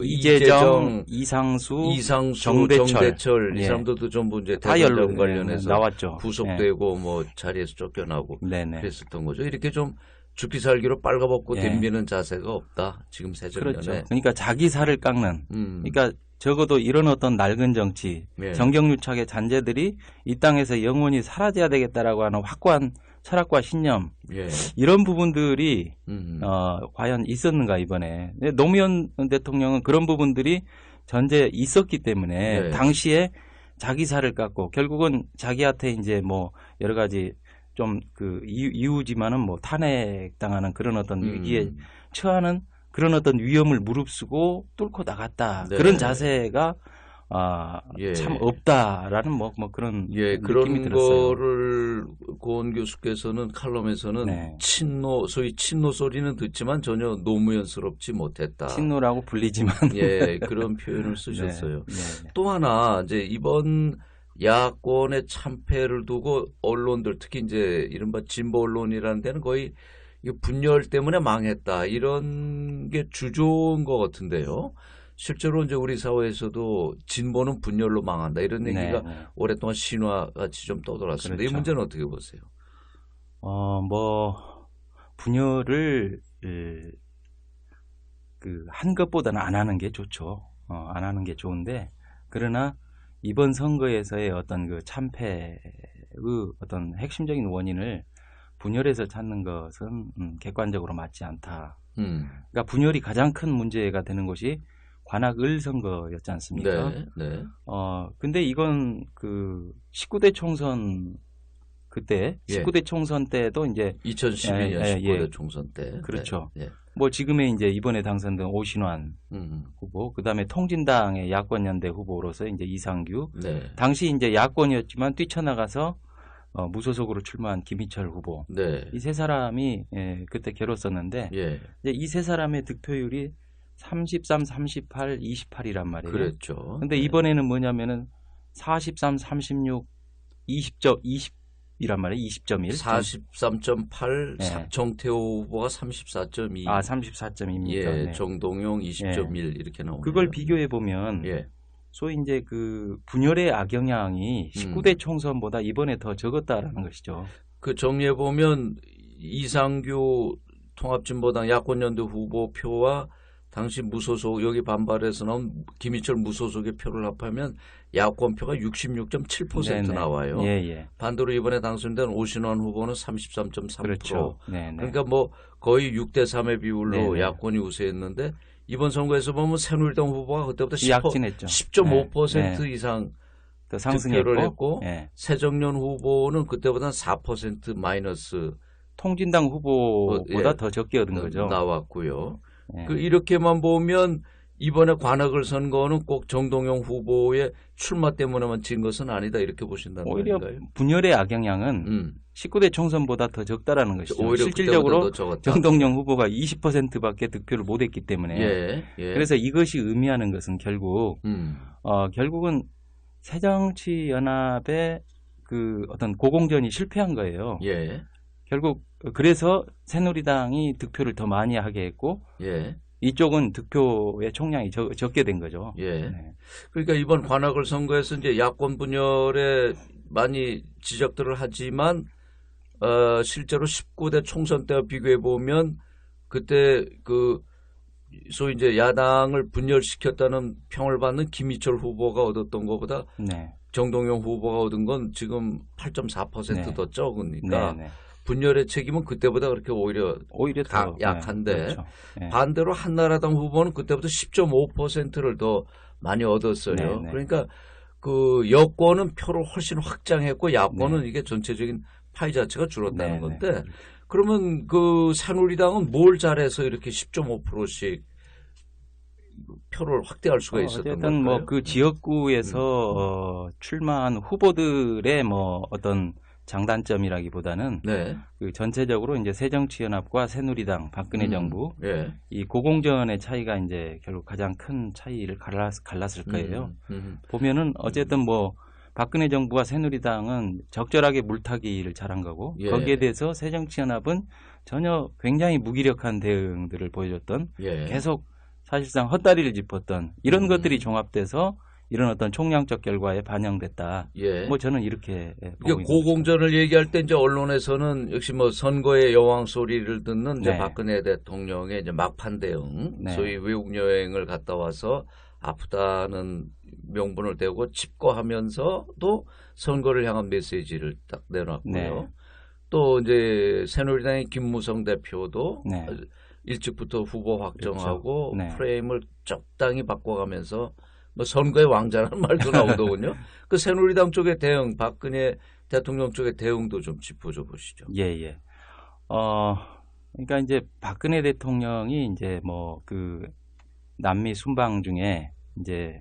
[SPEAKER 4] 이재정, 이상수,
[SPEAKER 1] 정대철 이 사람들도 전부 이제 대선 관련해서
[SPEAKER 4] 나왔죠.
[SPEAKER 1] 구속되고 뭐 자리에서 쫓겨나고 그랬었던 거죠. 이렇게 좀 죽기 살기로 빨가벗고 덤비는 자세가 없다. 지금 새정년에.
[SPEAKER 4] 그렇죠. 그러니까 자기 살을 깎는. 그러니까 적어도 이런 어떤 낡은 정치, 정경유착의 잔재들이 이 땅에서 영원히 사라져야 되겠다라고 하는 확고한 철학과 신념 이런 부분들이 과연 있었는가 이번에. 노무현 대통령은 그런 부분들이 전제 있었기 때문에 당시에 자기 살을 깎고 결국은 자기한테 이제 뭐 여러 가지 좀 그 이유지만은 뭐 탄핵당하는 그런 어떤 위기에 처하는 그런 어떤 위험을 무릅쓰고 뚫고 나갔다. 그런 자세가 참 없다라는 뭐 그런 느낌이 들었어요.
[SPEAKER 1] 거를 고은 교수께서는 칼럼에서는 소위 친노 소리는 듣지만 전혀 노무현스럽지 못했다.
[SPEAKER 4] 친노라고 불리지만
[SPEAKER 1] 그런 표현을 쓰셨어요. 또 하나 이제 이번 야권의 참패를 두고 언론들 특히 이제 이른바 진보 언론이라는 데는 거의 분열 때문에 망했다 이런 게 주조인 것 같은데요. 실제로 이제 우리 사회에서도 진보는 분열로 망한다 이런 얘기가 오랫동안 신화같이 좀 떠돌았습니다. 이 문제는 어떻게 보세요?
[SPEAKER 4] 뭐 분열을 한 것보다는 안 하는 게 좋죠. 안 하는 게 좋은데 그러나 이번 선거에서의 어떤 그 참패의 어떤 핵심적인 원인을 분열에서 찾는 것은 객관적으로 맞지 않다. 그러니까 분열이 가장 큰 문제가 되는 것이 관악을 선거였지 않습니까? 근데 이건 그 19대 총선 그때 19대 총선 때도 이제
[SPEAKER 1] 2012년 19대 총선 때
[SPEAKER 4] 그렇죠. 뭐 지금의 이제 이번에 당선된 오신환 후보, 그다음에 통진당의 야권 연대 후보로서 이제 이상규, 당시 이제 야권이었지만 뛰쳐나가서 무소속으로 출마한 김희철 후보, 이 세 사람이 그때 겨뤘었는데 이제 이 세 사람의 득표율이 33, 38, 28이란 말이에요.
[SPEAKER 1] 그랬죠.
[SPEAKER 4] 근데 이번에는 뭐냐면은 43, 36, 20이란 말이에요. 20.1.
[SPEAKER 1] 43.8,
[SPEAKER 4] 네.
[SPEAKER 1] 정태호 후보가 34.2.
[SPEAKER 4] 아, 34.2입니까?
[SPEAKER 1] 예,
[SPEAKER 4] 네.
[SPEAKER 1] 정동영 20.1 이렇게 나오네요.
[SPEAKER 4] 그걸 비교해 보면
[SPEAKER 1] 예.
[SPEAKER 4] 소위 이제 그 분열의 악영향이 19대 총선보다 이번에 더 적었다라는 것이죠.
[SPEAKER 1] 그 정리해 보면 이상규 통합진보당 야권연대 후보표와 당시 무소속 여기 반발해서 나온 김희철 무소속의 표를 합하면 야권표가 66.7%
[SPEAKER 4] 네네.
[SPEAKER 1] 나와요.
[SPEAKER 4] 예, 예.
[SPEAKER 1] 반대로 이번에 당선된 오신환 후보는 33.3%.
[SPEAKER 4] 그렇죠. 네네.
[SPEAKER 1] 그러니까 뭐 거의 6대 3의 비율로
[SPEAKER 4] 네네.
[SPEAKER 1] 야권이 우세했는데 이번 선거에서 보면 새누리당 후보가 그때보다
[SPEAKER 4] 약진했죠.
[SPEAKER 1] 10.5%
[SPEAKER 4] 네.
[SPEAKER 1] 이상
[SPEAKER 4] 더 상승했고,
[SPEAKER 1] 득표를 했고
[SPEAKER 4] 예.
[SPEAKER 1] 새정년 후보는 그때보다 4% 마이너스
[SPEAKER 4] 통진당 후보보다
[SPEAKER 1] 예,
[SPEAKER 4] 더 적게 얻은 거죠.
[SPEAKER 1] 나왔고요.
[SPEAKER 4] 예.
[SPEAKER 1] 그 이렇게만 보면 이번에 관악을 선 거는 꼭 정동영 후보의 출마 때문에만 진 것은 아니다 이렇게 보신다는
[SPEAKER 4] 오히려
[SPEAKER 1] 건가요?
[SPEAKER 4] 분열의 악영향은 19대 총선보다 더 적다라는 것이죠.
[SPEAKER 1] 오히려
[SPEAKER 4] 실질적으로
[SPEAKER 1] 더
[SPEAKER 4] 정동영 후보가 20%밖에 득표를 못했기 때문에
[SPEAKER 1] 예, 예.
[SPEAKER 4] 그래서 이것이 의미하는 것은 결국은 새정치연합의 그 어떤 고공전이 실패한 거예요.
[SPEAKER 1] 예.
[SPEAKER 4] 결국 그래서 새누리당이 득표를 더 많이 하게 했고
[SPEAKER 1] 예.
[SPEAKER 4] 이쪽은 득표의 총량이 적게 된 거죠.
[SPEAKER 1] 예.
[SPEAKER 4] 네.
[SPEAKER 1] 그러니까 이번 관악을 선거에서 이제 야권 분열에 많이 지적들을 하지만 실제로 19대 총선 때와 비교해 보면 그때 그 소위 이제 야당을 분열시켰다는 평을 받는 김희철 후보가 얻었던 것보다
[SPEAKER 4] 네.
[SPEAKER 1] 정동영 후보가 얻은 건 지금 8.4%
[SPEAKER 4] 네.
[SPEAKER 1] 더 적으니까
[SPEAKER 4] 네, 네.
[SPEAKER 1] 분열의 책임은 그때보다 그렇게 오히려
[SPEAKER 4] 더
[SPEAKER 1] 약한데
[SPEAKER 4] 네, 그렇죠. 네.
[SPEAKER 1] 반대로 한나라당 후보는 그때부터 10.5%를 더 많이 얻었어요.
[SPEAKER 4] 네, 네.
[SPEAKER 1] 그러니까 그 여권은 표를 훨씬 확장했고 야권은
[SPEAKER 4] 네.
[SPEAKER 1] 이게 전체적인 파이 자체가 줄었다는
[SPEAKER 4] 네,
[SPEAKER 1] 건데
[SPEAKER 4] 네.
[SPEAKER 1] 그러면 그 새누리당은 뭘 잘해서 이렇게 10.5%씩 표를 확대할 수가 있었던
[SPEAKER 4] 어쨌든
[SPEAKER 1] 걸까요?
[SPEAKER 4] 뭐 그 지역구에서 출마한 후보들의 뭐 어떤 장단점이라기보다는
[SPEAKER 1] 네.
[SPEAKER 4] 그 전체적으로 이제 새정치연합과 새누리당, 박근혜 정부
[SPEAKER 1] 예.
[SPEAKER 4] 이 고공전의 차이가 이제 결국 가장 큰 차이를 갈랐을 거예요. 보면은 어쨌든 뭐 박근혜 정부와 새누리당은 적절하게 물타기를 잘한 거고
[SPEAKER 1] 예.
[SPEAKER 4] 거기에 대해서 새정치연합은 전혀 굉장히 무기력한 대응들을 보여줬던
[SPEAKER 1] 예.
[SPEAKER 4] 계속 사실상 헛다리를 짚었던 이런 것들이 종합돼서 이런 어떤 총량적 결과에 반영됐다.
[SPEAKER 1] 예.
[SPEAKER 4] 뭐 저는 이렇게
[SPEAKER 1] 이게 고공전을 얘기할 때 이제 언론에서는 역시 뭐 선거의 여왕 소리를 듣는 이제
[SPEAKER 4] 네.
[SPEAKER 1] 박근혜 대통령의 이제 막판 대응,
[SPEAKER 4] 네.
[SPEAKER 1] 소위 외국 여행을 갔다 와서 아프다는 명분을 대고 칩거하면서도 선거를 향한 메시지를 딱 내놨고요.
[SPEAKER 4] 네.
[SPEAKER 1] 또 이제 새누리당의 김무성 대표도
[SPEAKER 4] 네.
[SPEAKER 1] 일찍부터 후보 확정하고
[SPEAKER 4] 그렇죠. 네.
[SPEAKER 1] 프레임을 적당히 바꿔가면서 뭐 선거의 왕자라는 말도 나오더군요. 그 새누리당 쪽의 대응, 박근혜 대통령 쪽의 대응도 좀 짚어줘 보시죠.
[SPEAKER 4] 예, 예. 그러니까 이제 박근혜 대통령이 이제 뭐 그 남미 순방 중에 이제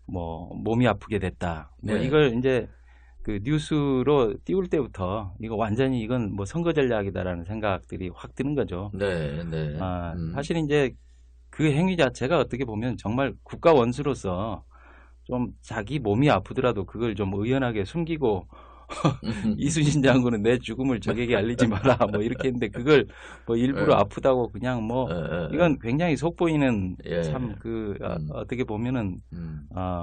[SPEAKER 4] 뭐 몸이 아프게 됐다. 뭐
[SPEAKER 1] 네.
[SPEAKER 4] 이걸 이제 그 뉴스로 띄울 때부터 이거 완전히 이건 뭐 선거 전략이다라는 생각들이 확 드는 거죠.
[SPEAKER 1] 네, 네.
[SPEAKER 4] 사실 이제 그 행위 자체가 어떻게 보면 정말 국가 원수로서 좀 자기 몸이 아프더라도 그걸 좀 의연하게 숨기고 이순신 장군은 내 죽음을 적에게 알리지 마라 뭐 이렇게 했는데 그걸 뭐 일부러 아프다고 그냥 뭐 이건 굉장히 속보이는
[SPEAKER 1] 예.
[SPEAKER 4] 참 그 어떻게 보면은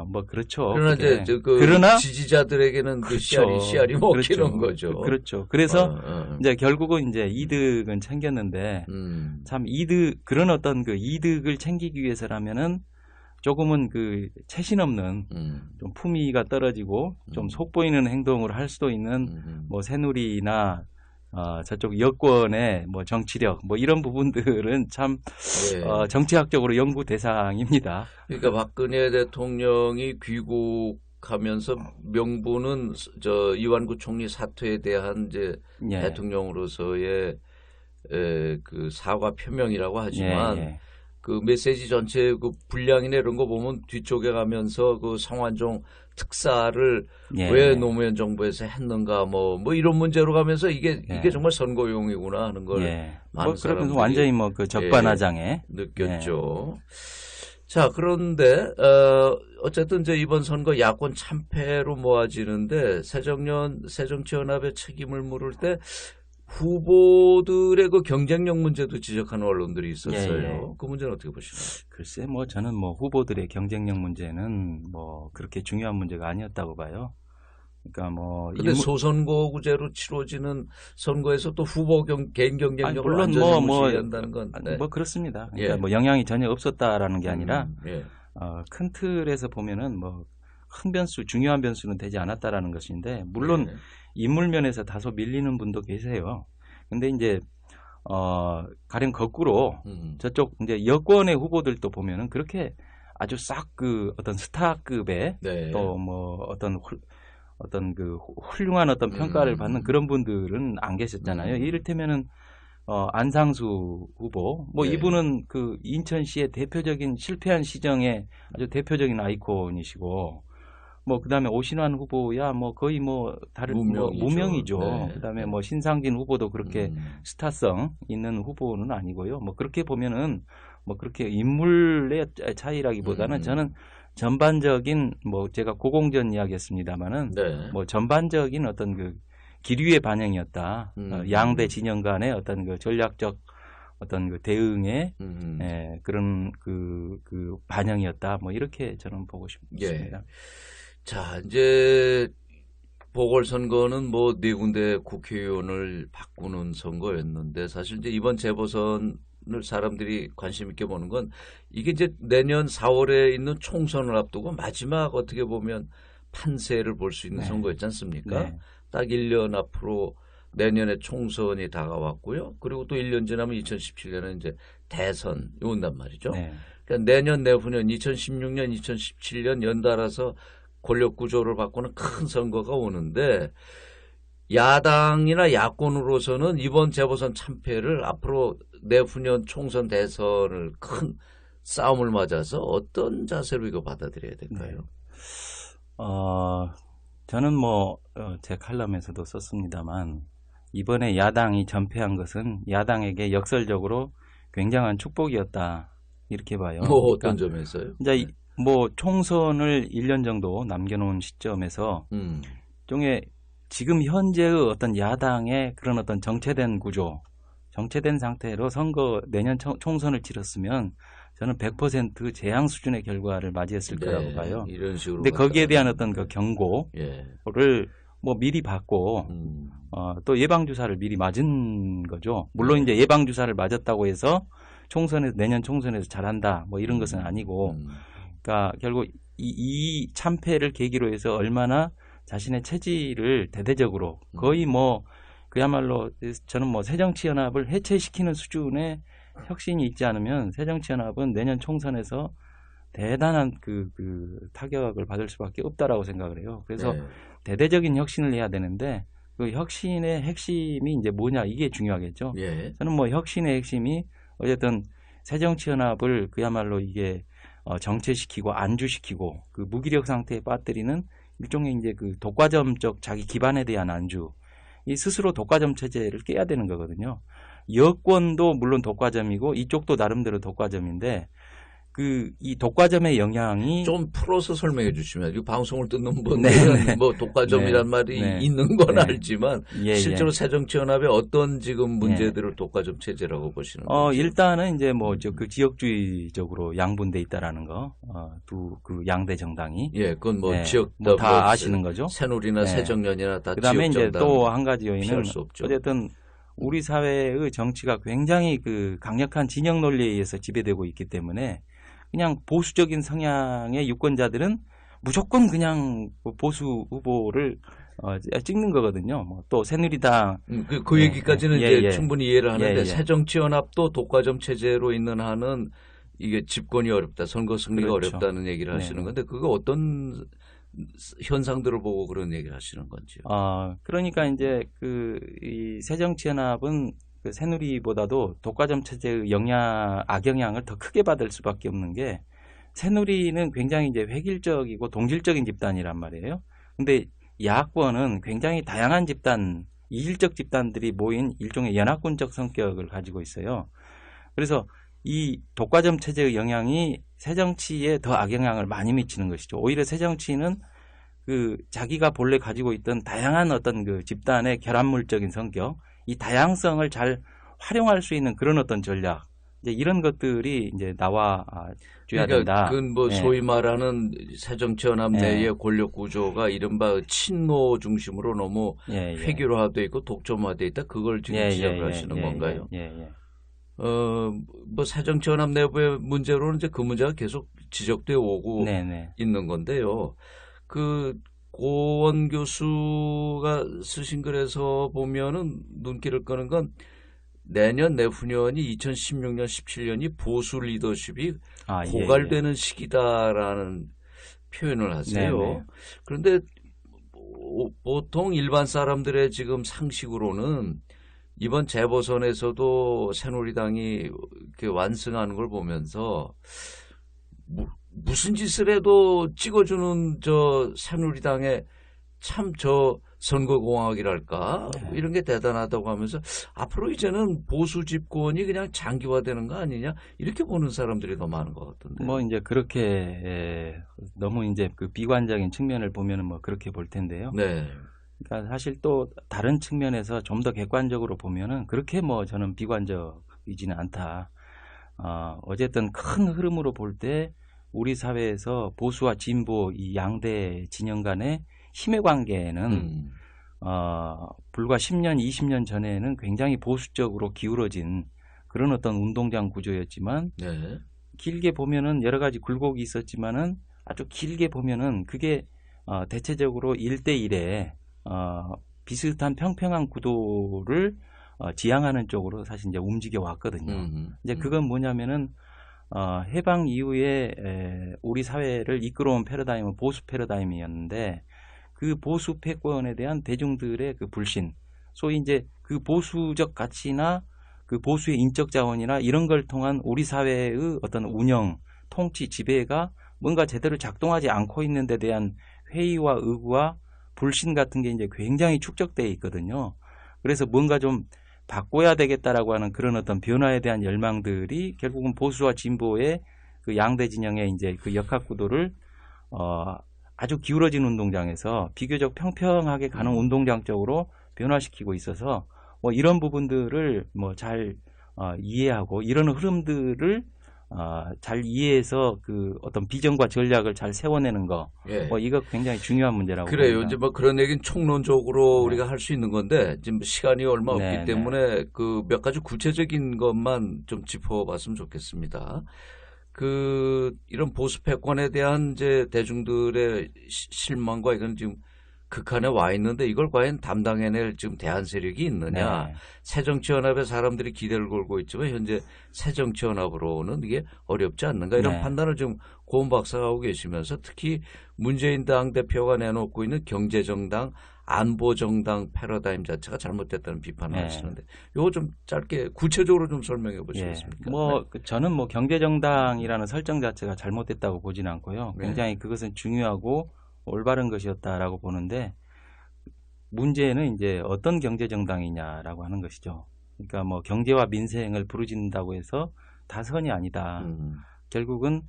[SPEAKER 4] 뭐 그렇죠.
[SPEAKER 1] 그러나 이제 그러나 지지자들에게는 그 씨알이 먹히는 거죠.
[SPEAKER 4] 그렇죠. 그래서 이제 결국은 이제 이득은 챙겼는데 참 그런 어떤 그 이득을 챙기기 위해서라면은 조금은 그 체신 없는 좀 품위가 떨어지고 좀 속보이는 행동을 할 수도 있는 뭐 새누리나 저쪽 여권의 뭐 정치력 뭐 이런 부분들은 참
[SPEAKER 1] 예.
[SPEAKER 4] 정치학적으로 연구 대상입니다.
[SPEAKER 1] 그러니까 박근혜 대통령이 귀국하면서 명분은 저 이완구 총리 사퇴에 대한 이제 대통령으로서의 그 사과 표명이라고 하지만. 그 메시지 전체 그 분량이나 이런 거 보면 뒤쪽에 가면서 그 성완종 특사를 왜 노무현 정부에서 했는가 뭐 이런 문제로 가면서 이게 정말 선거용이구나 하는 걸 많은 사람들이
[SPEAKER 4] 완전히 뭐 그 적반하장에
[SPEAKER 1] 느꼈죠. 자, 그런데 어쨌든 이제 이번 선거 야권 참패로 모아지는데 새정치연합의 책임을 물을 때 후보들의 그 경쟁력 문제도 지적하는 언론들이 있었어요. 그 문제는 어떻게 보시나요?
[SPEAKER 4] 글쎄, 뭐 저는 뭐 후보들의 경쟁력 문제는 뭐 그렇게 중요한 문제가 아니었다고 봐요. 그러니까 뭐
[SPEAKER 1] 근데 소선거구제로 치러지는 선거에서 또 후보 개인 경쟁력을
[SPEAKER 4] 물론
[SPEAKER 1] 완전히 무시한다는 건
[SPEAKER 4] 뭐 그렇습니다. 그러니까 뭐 영향이 전혀 없었다라는 게 아니라 큰 틀에서 보면은 뭐 큰 변수, 중요한 변수는 되지 않았다라는 것인데 물론 인물 면에서 다소 밀리는 분도 계세요. 근데 이제 가령 거꾸로 저쪽 이제 여권의 후보들도 보면은 그렇게 아주 싹 그 어떤 스타급의 또 뭐 어떤 그 훌륭한 어떤 평가를 받는 그런 분들은 안 계셨잖아요. 이를테면은 안상수 후보, 뭐 이분은 그 인천시의 대표적인 실패한 시정의 아주 대표적인 아이콘이시고, 뭐 그다음에 오신환 후보야 뭐 거의 뭐 다른 무명이죠. 그다음에 뭐 신상진 후보도 그렇게 스타성 있는 후보는 아니고요. 뭐 그렇게 보면은 뭐 그렇게 인물의 차이라기보다는 저는 전반적인 뭐 제가 고공전 이야기했습니다마는 뭐 전반적인 어떤 그 기류의 반영이었다. 양대 진영 간의 어떤 그 전략적 어떤 그 대응의 그런 그 반영이었다. 뭐 이렇게 저는 보고 싶습니다.
[SPEAKER 1] 자, 이제 보궐선거는 뭐 네 군데 국회의원을 바꾸는 선거였는데 사실 이제 이번 재보선을 사람들이 관심 있게 보는 건 이게 이제 내년 4월에 있는 총선을 앞두고 마지막 어떻게 보면 판세를 볼 수 있는 선거였지 않습니까? 딱 1년 앞으로 내년에 총선이 다가왔고요. 그리고 또 1년 지나면 2017년에 이제 대선이 온단 말이죠. 그러니까 내년, 내후년, 2016년, 2017년 연달아서 권력 구조를 바꾸는 큰 선거가 오는데 야당이나 야권으로서는 이번 재보선 참패를 앞으로 내후년 총선 대선을 큰 싸움을 맞아서 어떤 자세로 이거 받아들여야 될까요?
[SPEAKER 4] 저는 뭐 제 칼럼에서도 썼습니다만 이번에 야당이 전패한 것은 야당에게 역설적으로 굉장한 축복이었다 이렇게 봐요.
[SPEAKER 1] 뭐 어떤 점에서요?
[SPEAKER 4] 이제 뭐 총선을 1년 정도 남겨놓은 시점에서 종의 지금 현재의 어떤 야당의 그런 어떤 정체된 구조, 정체된 상태로 내년 총선을 치렀으면 저는 100% 재앙 수준의 결과를 맞이했을 거라고 봐요.
[SPEAKER 1] 이런 식으로.
[SPEAKER 4] 근데 거기에 대한 어떤 그 경고를 뭐 미리 받고 또 예방 주사를 미리 맞은 거죠. 물론 이제 예방 주사를 맞았다고 해서 내년 총선에서 잘한다 뭐 이런 것은 아니고, 그러니까 결국 이 참패를 계기로 해서 얼마나 자신의 체질을 대대적으로 거의 뭐 그야말로 저는 뭐 새정치연합을 해체시키는 수준의 혁신이 있지 않으면 새정치연합은 내년 총선에서 대단한 그 타격을 받을 수밖에 없다라고 생각을 해요. 그래서 대대적인 혁신을 해야 되는데 그 혁신의 핵심이 이제 뭐냐 이게 중요하겠죠. 저는 뭐 혁신의 핵심이 어쨌든 새정치연합을 그야말로 이게 정체시키고 안주시키고 그 무기력 상태에 빠뜨리는 일종의 이제 그 독과점적 자기 기반에 대한 안주, 이 스스로 독과점 체제를 깨야 되는 거거든요. 여권도 물론 독과점이고 이쪽도 나름대로 독과점인데 이 독과점의 영향이
[SPEAKER 1] 좀 풀어서 설명해 주시면, 이 방송을 듣는 분들은 뭐 독과점이란 말이 있는 건 알지만 실제로 새정치연합의 어떤 지금 문제들을 독과점 체제라고 보시는 건지.
[SPEAKER 4] 일단은 이제 뭐 그 지역주의적으로 양분돼 있다라는 거, 그 양대 정당이.
[SPEAKER 1] 그건 뭐 지역
[SPEAKER 4] 뭐 다 아시는 거죠.
[SPEAKER 1] 새누리나 새정년이나 다
[SPEAKER 4] 그다음에
[SPEAKER 1] 지역
[SPEAKER 4] 이제 또 한 가지 요인은
[SPEAKER 1] 없죠.
[SPEAKER 4] 어쨌든 우리 사회의 정치가 굉장히 그 강력한 진영 논리에 의해서 지배되고 있기 때문에 그냥 보수적인 성향의 유권자들은 무조건 그냥 보수 후보를 찍는 거거든요. 뭐 또 새누리당
[SPEAKER 1] 그 얘기까지는 이제 충분히 이해를 하는데 새정치연합도 독과점 체제로 있는 한은 이게 집권이 어렵다, 선거 승리가 어렵다는 얘기를 하시는 건데 그거 어떤 현상들을 보고 그런 얘기를 하시는 건지요?
[SPEAKER 4] 그러니까 이제 이 새정치연합은 그 새누리보다도 독과점 체제의 악영향을 더 크게 받을 수밖에 없는 게 새누리는 굉장히 이제 획일적이고 동질적인 집단이란 말이에요. 근데 야권은 굉장히 다양한 집단, 이질적 집단들이 모인 일종의 연합군적 성격을 가지고 있어요. 그래서 이 독과점 체제의 영향이 새정치에 더 악영향을 많이 미치는 것이죠. 오히려 새정치는 그 자기가 본래 가지고 있던 다양한 어떤 그 집단의 결합물적인 성격, 이 다양성을 잘 활용할 수 있는 그런 어떤 전략, 이제 이런 것들이 이제 나와 줘야 된다.
[SPEAKER 1] 그건 뭐 소위 말하는 새정치연합 내의 권력 구조가 이른바 친노 중심으로 너무 획일화돼 있고 독점화돼 있다. 그걸 지금 지적을 하시는 건가요? 뭐 새정치연합 내부의 문제로는 이제 그 문제가 계속 지적돼 오고 있는 건데요. 그 고원 교수가 쓰신 글에서 보면은 눈길을 끄는 건 내년 내후년이 2016년 17년이 보수 리더십이 고갈되는 시기다라는 표현을 하세요. 그런데 보통 일반 사람들의 지금 상식으로는 이번 재보선에서도 새누리당이 이렇게 완승하는 걸 보면서 무슨 짓을 해도 찍어주는 저 새누리당의 참 저 선거공학이랄까 이런 게 대단하다고 하면서 앞으로 이제는 보수 집권이 그냥 장기화되는 거 아니냐 이렇게 보는 사람들이 더 많은 것 같은데.
[SPEAKER 4] 뭐 이제 그렇게 너무 이제 그 비관적인 측면을 보면은 뭐 그렇게 볼 텐데요. 그러니까 사실 또 다른 측면에서 좀 더 객관적으로 보면은 그렇게 뭐 저는 비관적이지는 않다. 어쨌든 큰 흐름으로 볼 때 우리 사회에서 보수와 진보 이 양대 진영 간의 힘의 관계는 불과 10년, 20년 전에는 굉장히 보수적으로 기울어진 그런 어떤 운동장 구조였지만 길게 보면은 여러 가지 굴곡이 있었지만은 아주 길게 보면은 그게 대체적으로 1대1의 비슷한 평평한 구도를 지향하는 쪽으로 사실 이제 움직여 왔거든요. 이제 그건 뭐냐면은 해방 이후에 우리 사회를 이끌어온 패러다임은 보수 패러다임이었는데 그 보수 패권에 대한 대중들의 그 불신, 소위 이제 그 보수적 가치나 그 보수의 인적 자원이나 이런 걸 통한 우리 사회의 어떤 운영, 통치, 지배가 뭔가 제대로 작동하지 않고 있는 데 대한 회의와 의구와 불신 같은 게 이제 굉장히 축적되어 있거든요. 그래서 뭔가 좀 바꿔야 되겠다라고 하는 그런 어떤 변화에 대한 열망들이 결국은 보수와 진보의 그 양대 진영의 이제 그 역학 구도를 아주 기울어진 운동장에서 비교적 평평하게 가는 운동장 쪽으로 변화시키고 있어서 뭐 이런 부분들을 뭐 잘 이해하고 이런 흐름들을 잘 이해해서 그 어떤 비전과 전략을 잘 세워내는 거, 뭐 이거 굉장히 중요한 문제라고
[SPEAKER 1] 그래요.
[SPEAKER 4] 봅니다.
[SPEAKER 1] 이제 뭐 그런 얘기는 총론적으로 우리가 할 수 있는 건데 지금 시간이 얼마 없기 때문에 그 몇 가지 구체적인 것만 좀 짚어봤으면 좋겠습니다. 그 이런 보수 패권에 대한 이제 대중들의 실망과 이건 지금 극한에 와 있는데 이걸 과연 담당해낼 지금 대안 세력이 있느냐. 새정치연합에 사람들이 기대를 걸고 있지만 현재 새정치연합으로는 이게 어렵지 않는가 이런 판단을 좀 고은 박사가 하고 계시면서 특히 문재인 당대표가 내놓고 있는 경제정당, 안보정당 패러다임 자체가 잘못됐다는 비판을 하시는데 이거 좀 짧게 구체적으로 좀 설명해 보시겠습니까?
[SPEAKER 4] 뭐 저는 뭐 경제정당이라는 설정 자체가 잘못됐다고 보지는 않고요. 굉장히 그것은 중요하고 올바른 것이었다라고 보는데 문제는 이제 어떤 경제정당이냐라고 하는 것이죠. 그러니까 뭐 경제와 민생을 부르짖는다고 해서 다선이 아니다. 결국은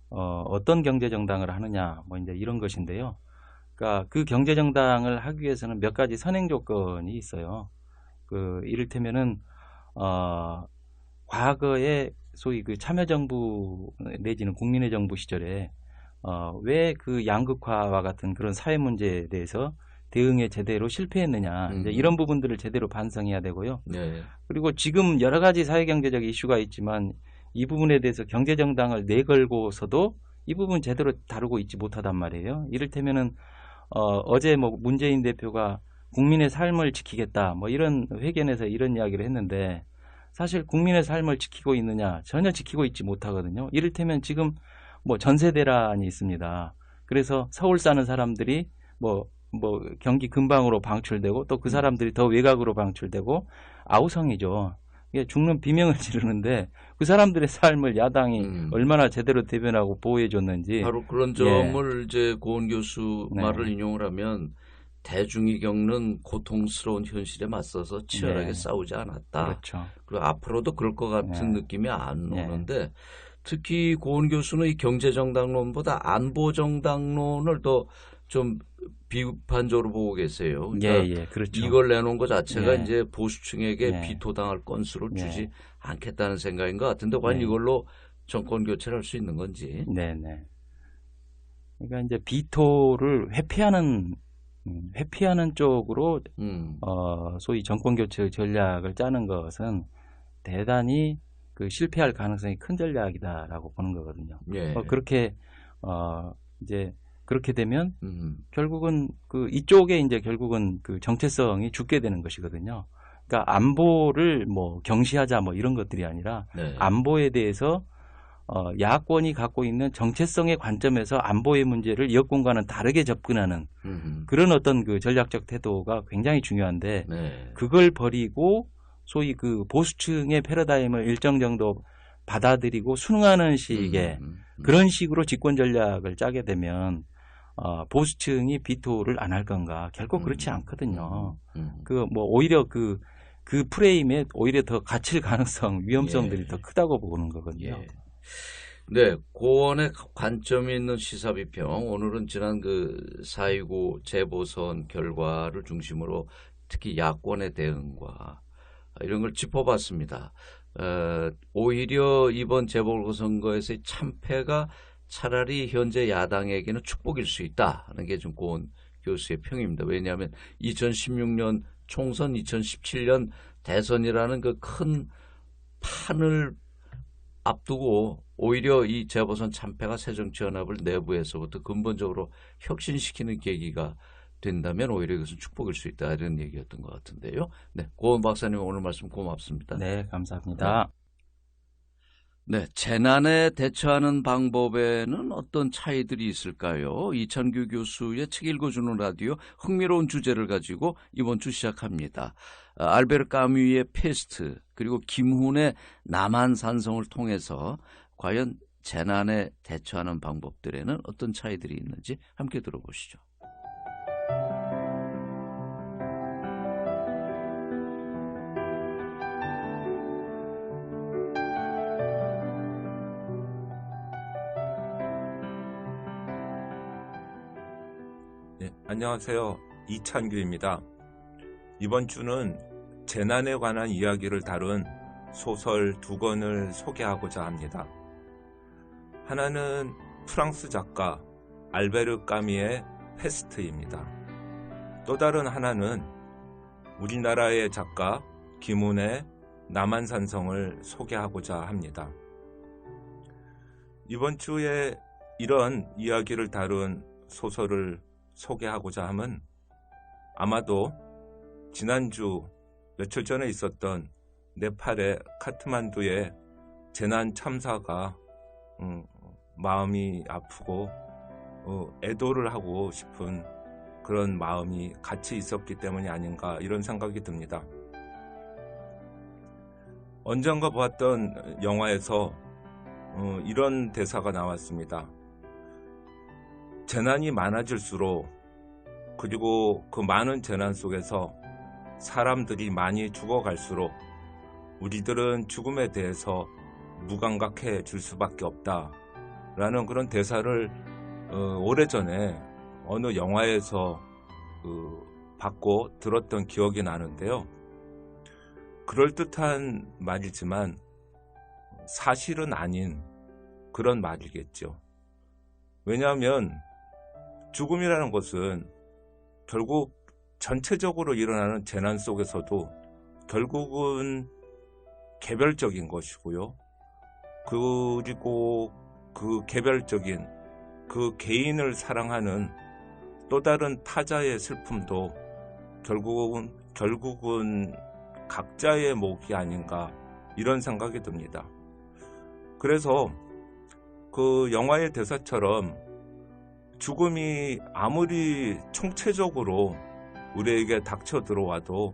[SPEAKER 4] 어떤 경제정당을 하느냐 뭐 이제 이런 것인데요. 그러니까 그 경제정당을 하기 위해서는 몇 가지 선행 조건이 있어요. 그 이를테면은 과거에 소위 그 참여정부 내지는 국민의 정부 시절에 왜 그 양극화와 같은 그런 사회 문제에 대해서 대응에 제대로 실패했느냐 이제 이런 부분들을 제대로 반성해야 되고요. 그리고 지금 여러 가지 사회경제적 이슈가 있지만 이 부분에 대해서 경제정당을 내걸고서도 이 부분 제대로 다루고 있지 못하단 말이에요. 이를테면은 어제 뭐 문재인 대표가 국민의 삶을 지키겠다 뭐 이런 회견에서 이런 이야기를 했는데 사실 국민의 삶을 지키고 있느냐 전혀 지키고 있지 못하거든요. 이를테면 지금 뭐 전세 대란이 있습니다. 그래서 서울 사는 사람들이 뭐 경기 근방으로 방출되고 또 그 사람들이 더 외곽으로 방출되고 아우성이죠. 죽는 비명을 지르는데 그 사람들의 삶을 야당이 얼마나 제대로 대변하고 보호해줬는지
[SPEAKER 1] 바로 그런 점을 이제 고은 교수 말을 인용을 하면 대중이 겪는 고통스러운 현실에 맞서서 치열하게 싸우지 않았다.
[SPEAKER 4] 그렇죠.
[SPEAKER 1] 그리고 앞으로도 그럴 것 같은 느낌이 안 오는데 특히 고은 교수는 이 경제정당론보다 안보정당론을 더 좀 비판적으로 보고 계세요. 그러니까
[SPEAKER 4] 그렇죠.
[SPEAKER 1] 이걸 내놓은 것 자체가 이제 보수층에게 비토당할 건수를 주지 않겠다는 생각인 것 같은데 과연 이걸로 정권 교체를 할 수 있는 건지.
[SPEAKER 4] 네네. 그러니까 이제 비토를 회피하는 쪽으로 소위 정권 교체 전략을 짜는 것은 대단히 그 실패할 가능성이 큰 전략이다라고 보는 거거든요. 그렇게 이제 그렇게 되면 결국은 그 이쪽에 이제 결국은 그 정체성이 죽게 되는 것이거든요. 그러니까 안보를 뭐 경시하자 뭐 이런 것들이 아니라 안보에 대해서 야권이 갖고 있는 정체성의 관점에서 안보의 문제를 여권과는 다르게 접근하는 그런 어떤 그 전략적 태도가 굉장히 중요한데 그걸 버리고 소위 그 보수층의 패러다임을 일정 정도 받아들이고 순응하는 식의 그런 식으로 집권 전략을 짜게 되면 보수층이 비토를 안 할 건가? 결코 그렇지 않거든요. 그 뭐 오히려 그 프레임에 오히려 더 갇힐 가능성, 위험성들이 더 크다고 보는 거거든요.
[SPEAKER 1] 네, 고원의 관점이 있는 시사비평. 오늘은 지난 그 4.29 재보선 결과를 중심으로 특히 야권의 대응과 이런 걸 짚어봤습니다. 오히려 이번 재보선거에서의 참패가 차라리 현재 야당에게는 축복일 수 있다는 게 좀 고은 교수의 평입니다. 왜냐하면 2016년 총선, 2017년 대선이라는 그 큰 판을 앞두고 오히려 이 재보선 참패가 새정치연합을 내부에서부터 근본적으로 혁신시키는 계기가 된다면 오히려 이것은 축복일 수 있다 이런 얘기였던 것 같은데요. 네, 고은 박사님 오늘 말씀 고맙습니다.
[SPEAKER 4] 네, 감사합니다.
[SPEAKER 1] 네, 재난에 대처하는 방법에는 어떤 차이들이 있을까요? 이찬규 교수의 책 읽어주는 라디오 흥미로운 주제를 가지고 이번 주 시작합니다. 알베르 까뮈의 페스트 그리고 김훈의 남한산성을 통해서 과연 재난에 대처하는 방법들에는 어떤 차이들이 있는지 함께 들어보시죠.
[SPEAKER 5] 네, 안녕하세요. 이찬규입니다. 이번 주는 재난에 관한 이야기를 다룬 소설 2권을 소개하고자 합니다. 하나는 프랑스 작가 알베르 까뮈의 페스트입니다. 또 다른 하나는 우리나라의 작가 김훈의 남한산성을 소개하고자 합니다. 이번 주에 이런 이야기를 다룬 소설을 소개하고자 함은 아마도 지난주 며칠 전에 있었던 네팔의 카트만두의 재난 참사가 마음이 아프고 애도를 하고 싶은 그런 마음이 같이 있었기 때문이 아닌가 이런 생각이 듭니다. 언젠가 보았던 영화에서 이런 대사가 나왔습니다. 재난이 많아질수록 그리고 그 많은 재난 속에서 사람들이 많이 죽어갈수록 우리들은 죽음에 대해서 무감각해질 수밖에 없다라는 그런 대사를 오래전에 어느 영화에서 받고 들었던 기억이 나는데요. 그럴듯한 말이지만 사실은 아닌 그런 말이겠죠. 왜냐하면 죽음이라는 것은 결국 전체적으로 일어나는 재난 속에서도 결국은 개별적인 것이고요. 그리고 그 개별적인 그 개인을 사랑하는 또 다른 타자의 슬픔도 결국은 각자의 몫이 아닌가 이런 생각이 듭니다. 그래서 그 영화의 대사처럼 죽음이 아무리 총체적으로 우리에게 닥쳐 들어와도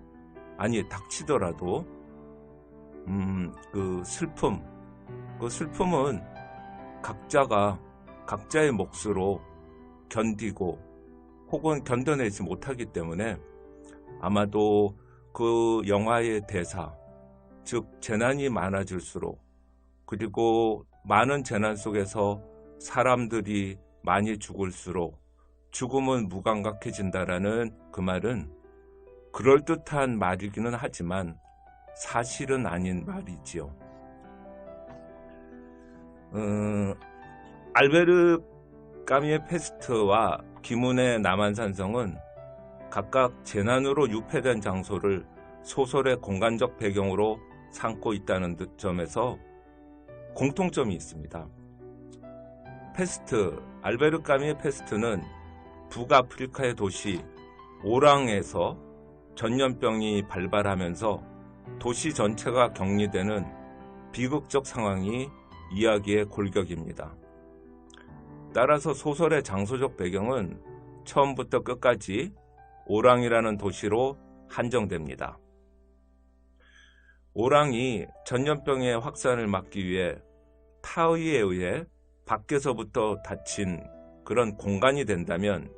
[SPEAKER 5] 닥치더라도 그 슬픔은 각자가 각자의 몫으로 견디고 혹은 견뎌내지 못하기 때문에 아마도 그 영화의 대사, 즉 재난이 많아질수록 그리고 많은 재난 속에서 사람들이 많이 죽을수록 죽음은 무감각해진다라는 그 말은 그럴듯한 말이기는 하지만 사실은 아닌 말이지요. 알베르 까뮈의 페스트와 김운의 남한산성은 각각 재난으로 유폐된 장소를 소설의 공간적 배경으로 삼고 있다는 점에서 공통점이 있습니다. 페스트, 알베르 까뮈의 페스트는 북아프리카의 도시 오랑에서 전염병이 발발하면서 도시 전체가 격리되는 비극적 상황이 이야기의 골격입니다. 따라서 소설의 장소적 배경은 처음부터 끝까지 오랑이라는 도시로 한정됩니다. 오랑이 전염병의 확산을 막기 위해 타의에 의해 밖에서부터 닫힌 그런 공간이 된다면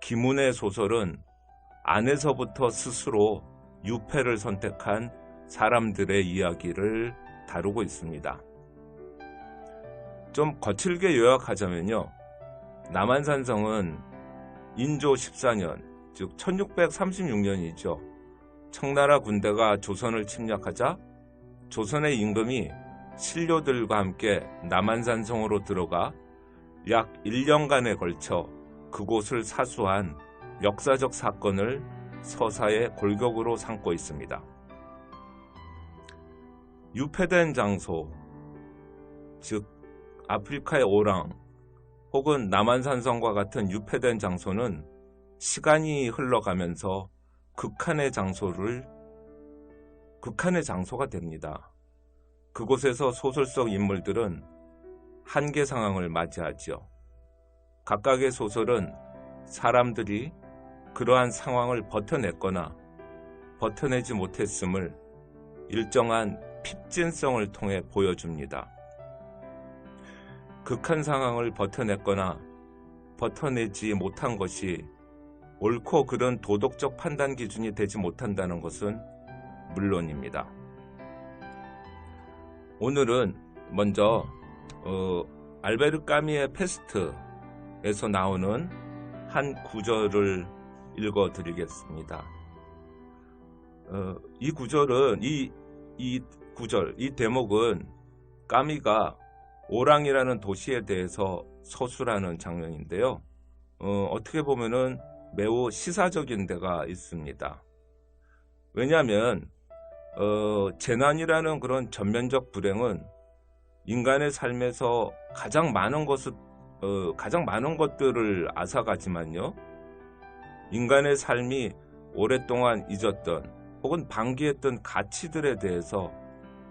[SPEAKER 5] 김운의 소설은 안에서부터 스스로 유폐를 선택한 사람들의 이야기를 다루고 있습니다. 좀 거칠게 요약하자면요. 남한산성은 인조 14년, 즉 1636년이죠. 청나라 군대가 조선을 침략하자 조선의 임금이 신료들과 함께 남한산성으로 들어가 약 1년간에 걸쳐 그곳을 사수한 역사적 사건을 서사의 골격으로 삼고 있습니다. 유폐된 장소, 즉 아프리카의 오랑 혹은 남한산성과 같은 유폐된 장소는 시간이 흘러가면서 극한의 장소가 됩니다. 그곳에서 소설 속 인물들은 한계 상황을 맞이하죠. 각각의 소설은 사람들이 그러한 상황을 버텨냈거나 버텨내지 못했음을 일정한 핍진성을 통해 보여줍니다. 극한 상황을 버텨냈거나 버텨내지 못한 것이 옳고 그른 도덕적 판단 기준이 되지 못한다는 것은 물론입니다. 오늘은 먼저 알베르 까뮈의 페스트에서 나오는 한 구절을 읽어드리겠습니다. 이 대목은 까미가 오랑이라는 도시에 대해서 서술하는 장면인데요. 어떻게 보면은 매우 시사적인 데가 있습니다. 왜냐하면 재난이라는 그런 전면적 불행은 인간의 삶에서 가장 많은 것들을 앗아가지만요. 인간의 삶이 오랫동안 잊었던 혹은 방기했던 가치들에 대해서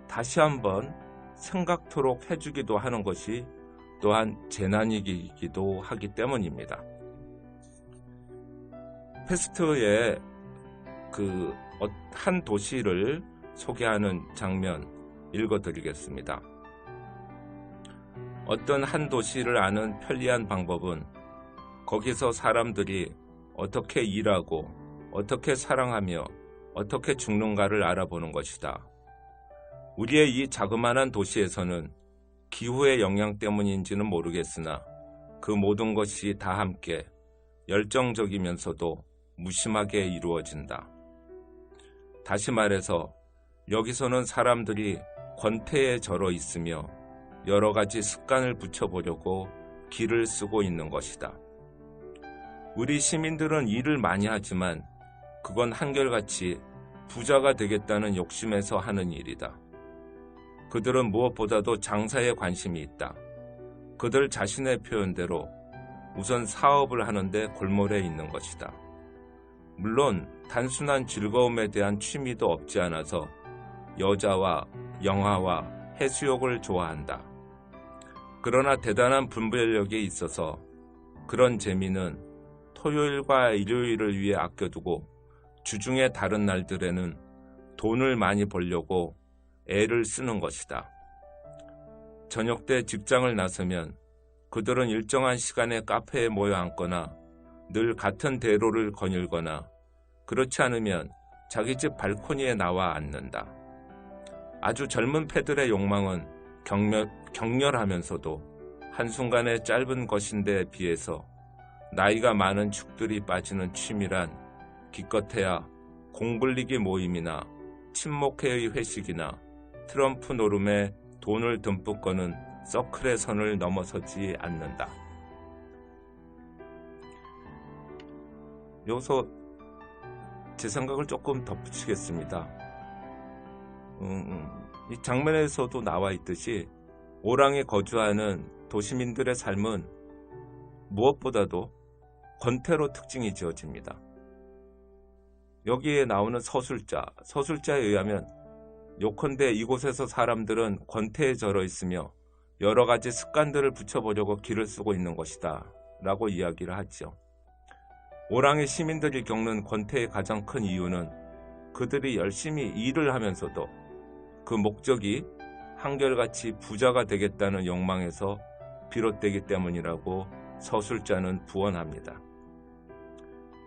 [SPEAKER 5] 다시 한번 생각토록 해주기도 하는 것이 또한 재난이기도 하기 때문입니다. 페스트의 한 도시를 소개하는 장면 읽어드리겠습니다. 어떤 한 도시를 아는 편리한 방법은 거기서 사람들이 어떻게 일하고 어떻게 사랑하며 어떻게 죽는가를 알아보는 것이다. 우리의 이 자그마한 도시에서는 기후의 영향 때문인지는 모르겠으나 그 모든 것이 다 함께 열정적이면서도 무심하게 이루어진다. 다시 말해서 여기서는 사람들이 권태에 절어 있으며 여러 가지 습관을 붙여보려고 기를 쓰고 있는 것이다. 우리 시민들은 일을 많이 하지만 그건 한결같이 부자가 되겠다는 욕심에서 하는 일이다. 그들은 무엇보다도 장사에 관심이 있다. 그들 자신의 표현대로 우선 사업을 하는데 골몰해 있는 것이다. 물론 단순한 즐거움에 대한 취미도 없지 않아서 여자와 영화와 해수욕을 좋아한다. 그러나 대단한 분별력에 있어서 그런 재미는 토요일과 일요일을 위해 아껴두고 주중의 다른 날들에는 돈을 많이 벌려고 애를 쓰는 것이다. 저녁 때 직장을 나서면 그들은 일정한 시간에 카페에 모여 앉거나 늘 같은 대로를 거닐거나 그렇지 않으면 자기 집 발코니에 나와 앉는다. 아주 젊은 패들의 욕망은 격렬하면서도 한순간의 짧은 것인데 비해서 나이가 많은 축들이 빠지는 취미란 기껏해야 공불리기 모임이나 친목회의 회식이나 트럼프 노름에 돈을 듬뿍 거는 서클의 선을 넘어서지 않는다. 여기서 제 생각을 조금 덧붙이겠습니다. 이 장면에서도 나와 있듯이 오랑에 거주하는 도시민들의 삶은 무엇보다도 권태로 특징이 지어집니다. 여기에 나오는 서술자에 의하면 요컨대 이곳에서 사람들은 권태에 절어 있으며 여러 가지 습관들을 붙여보려고 길을 쓰고 있는 것이다 라고 이야기를 하죠. 오랑의 시민들이 겪는 권태의 가장 큰 이유는 그들이 열심히 일을 하면서도 그 목적이 한결같이 부자가 되겠다는 욕망에서 비롯되기 때문이라고 서술자는 부언합니다.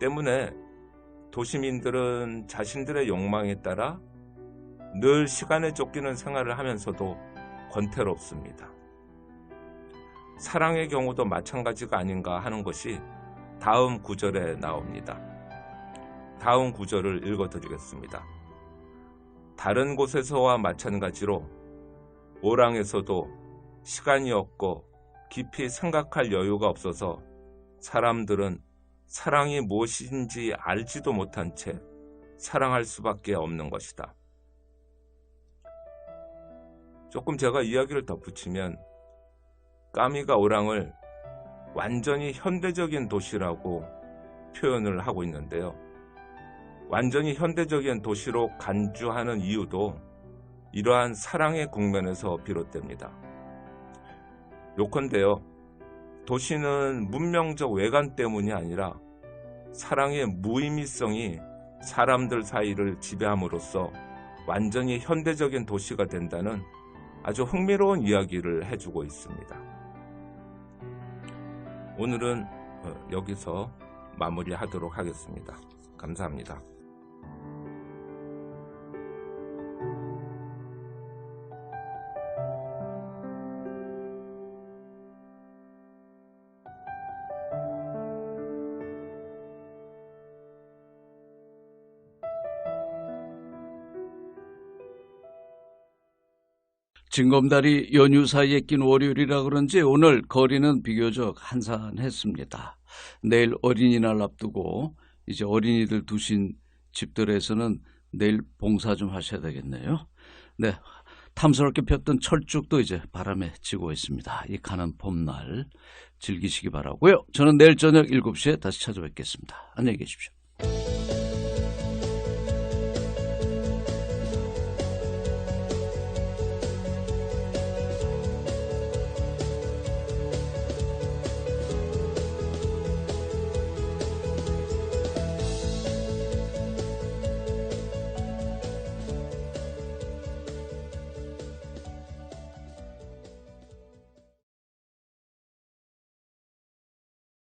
[SPEAKER 5] 때문에 도시민들은 자신들의 욕망에 따라 늘 시간에 쫓기는 생활을 하면서도 권태롭습니다. 사랑의 경우도 마찬가지가 아닌가 하는 것이 다음 구절에 나옵니다. 다음 구절을 읽어드리겠습니다. 다른 곳에서와 마찬가지로 오랑에서도 시간이 없고 깊이 생각할 여유가 없어서 사람들은 사랑이 무엇인지 알지도 못한 채 사랑할 수밖에 없는 것이다. 조금 제가 이야기를 덧붙이면 까미가 오랑을 완전히 현대적인 도시라고 표현을 하고 있는데요. 완전히 현대적인 도시로 간주하는 이유도 이러한 사랑의 국면에서 비롯됩니다. 요컨대요, 도시는 문명적 외관 때문이 아니라 사랑의 무의미성이 사람들 사이를 지배함으로써 완전히 현대적인 도시가 된다는 아주 흥미로운 이야기를 해주고 있습니다. 오늘은 여기서 마무리하도록 하겠습니다. 감사합니다.
[SPEAKER 1] 징검다리 연휴 사이에 낀 월요일이라 그런지 오늘 거리는 비교적 한산했습니다. 내일 어린이날 앞두고 이제 어린이들 두신 집들에서는 내일 봉사 좀 하셔야 되겠네요. 네, 탐스럽게 폈던 철쭉도 이제 바람에 지고 있습니다. 이 가는 봄날 즐기시기 바라고요. 저는 내일 저녁 7시에 다시 찾아뵙겠습니다. 안녕히 계십시오.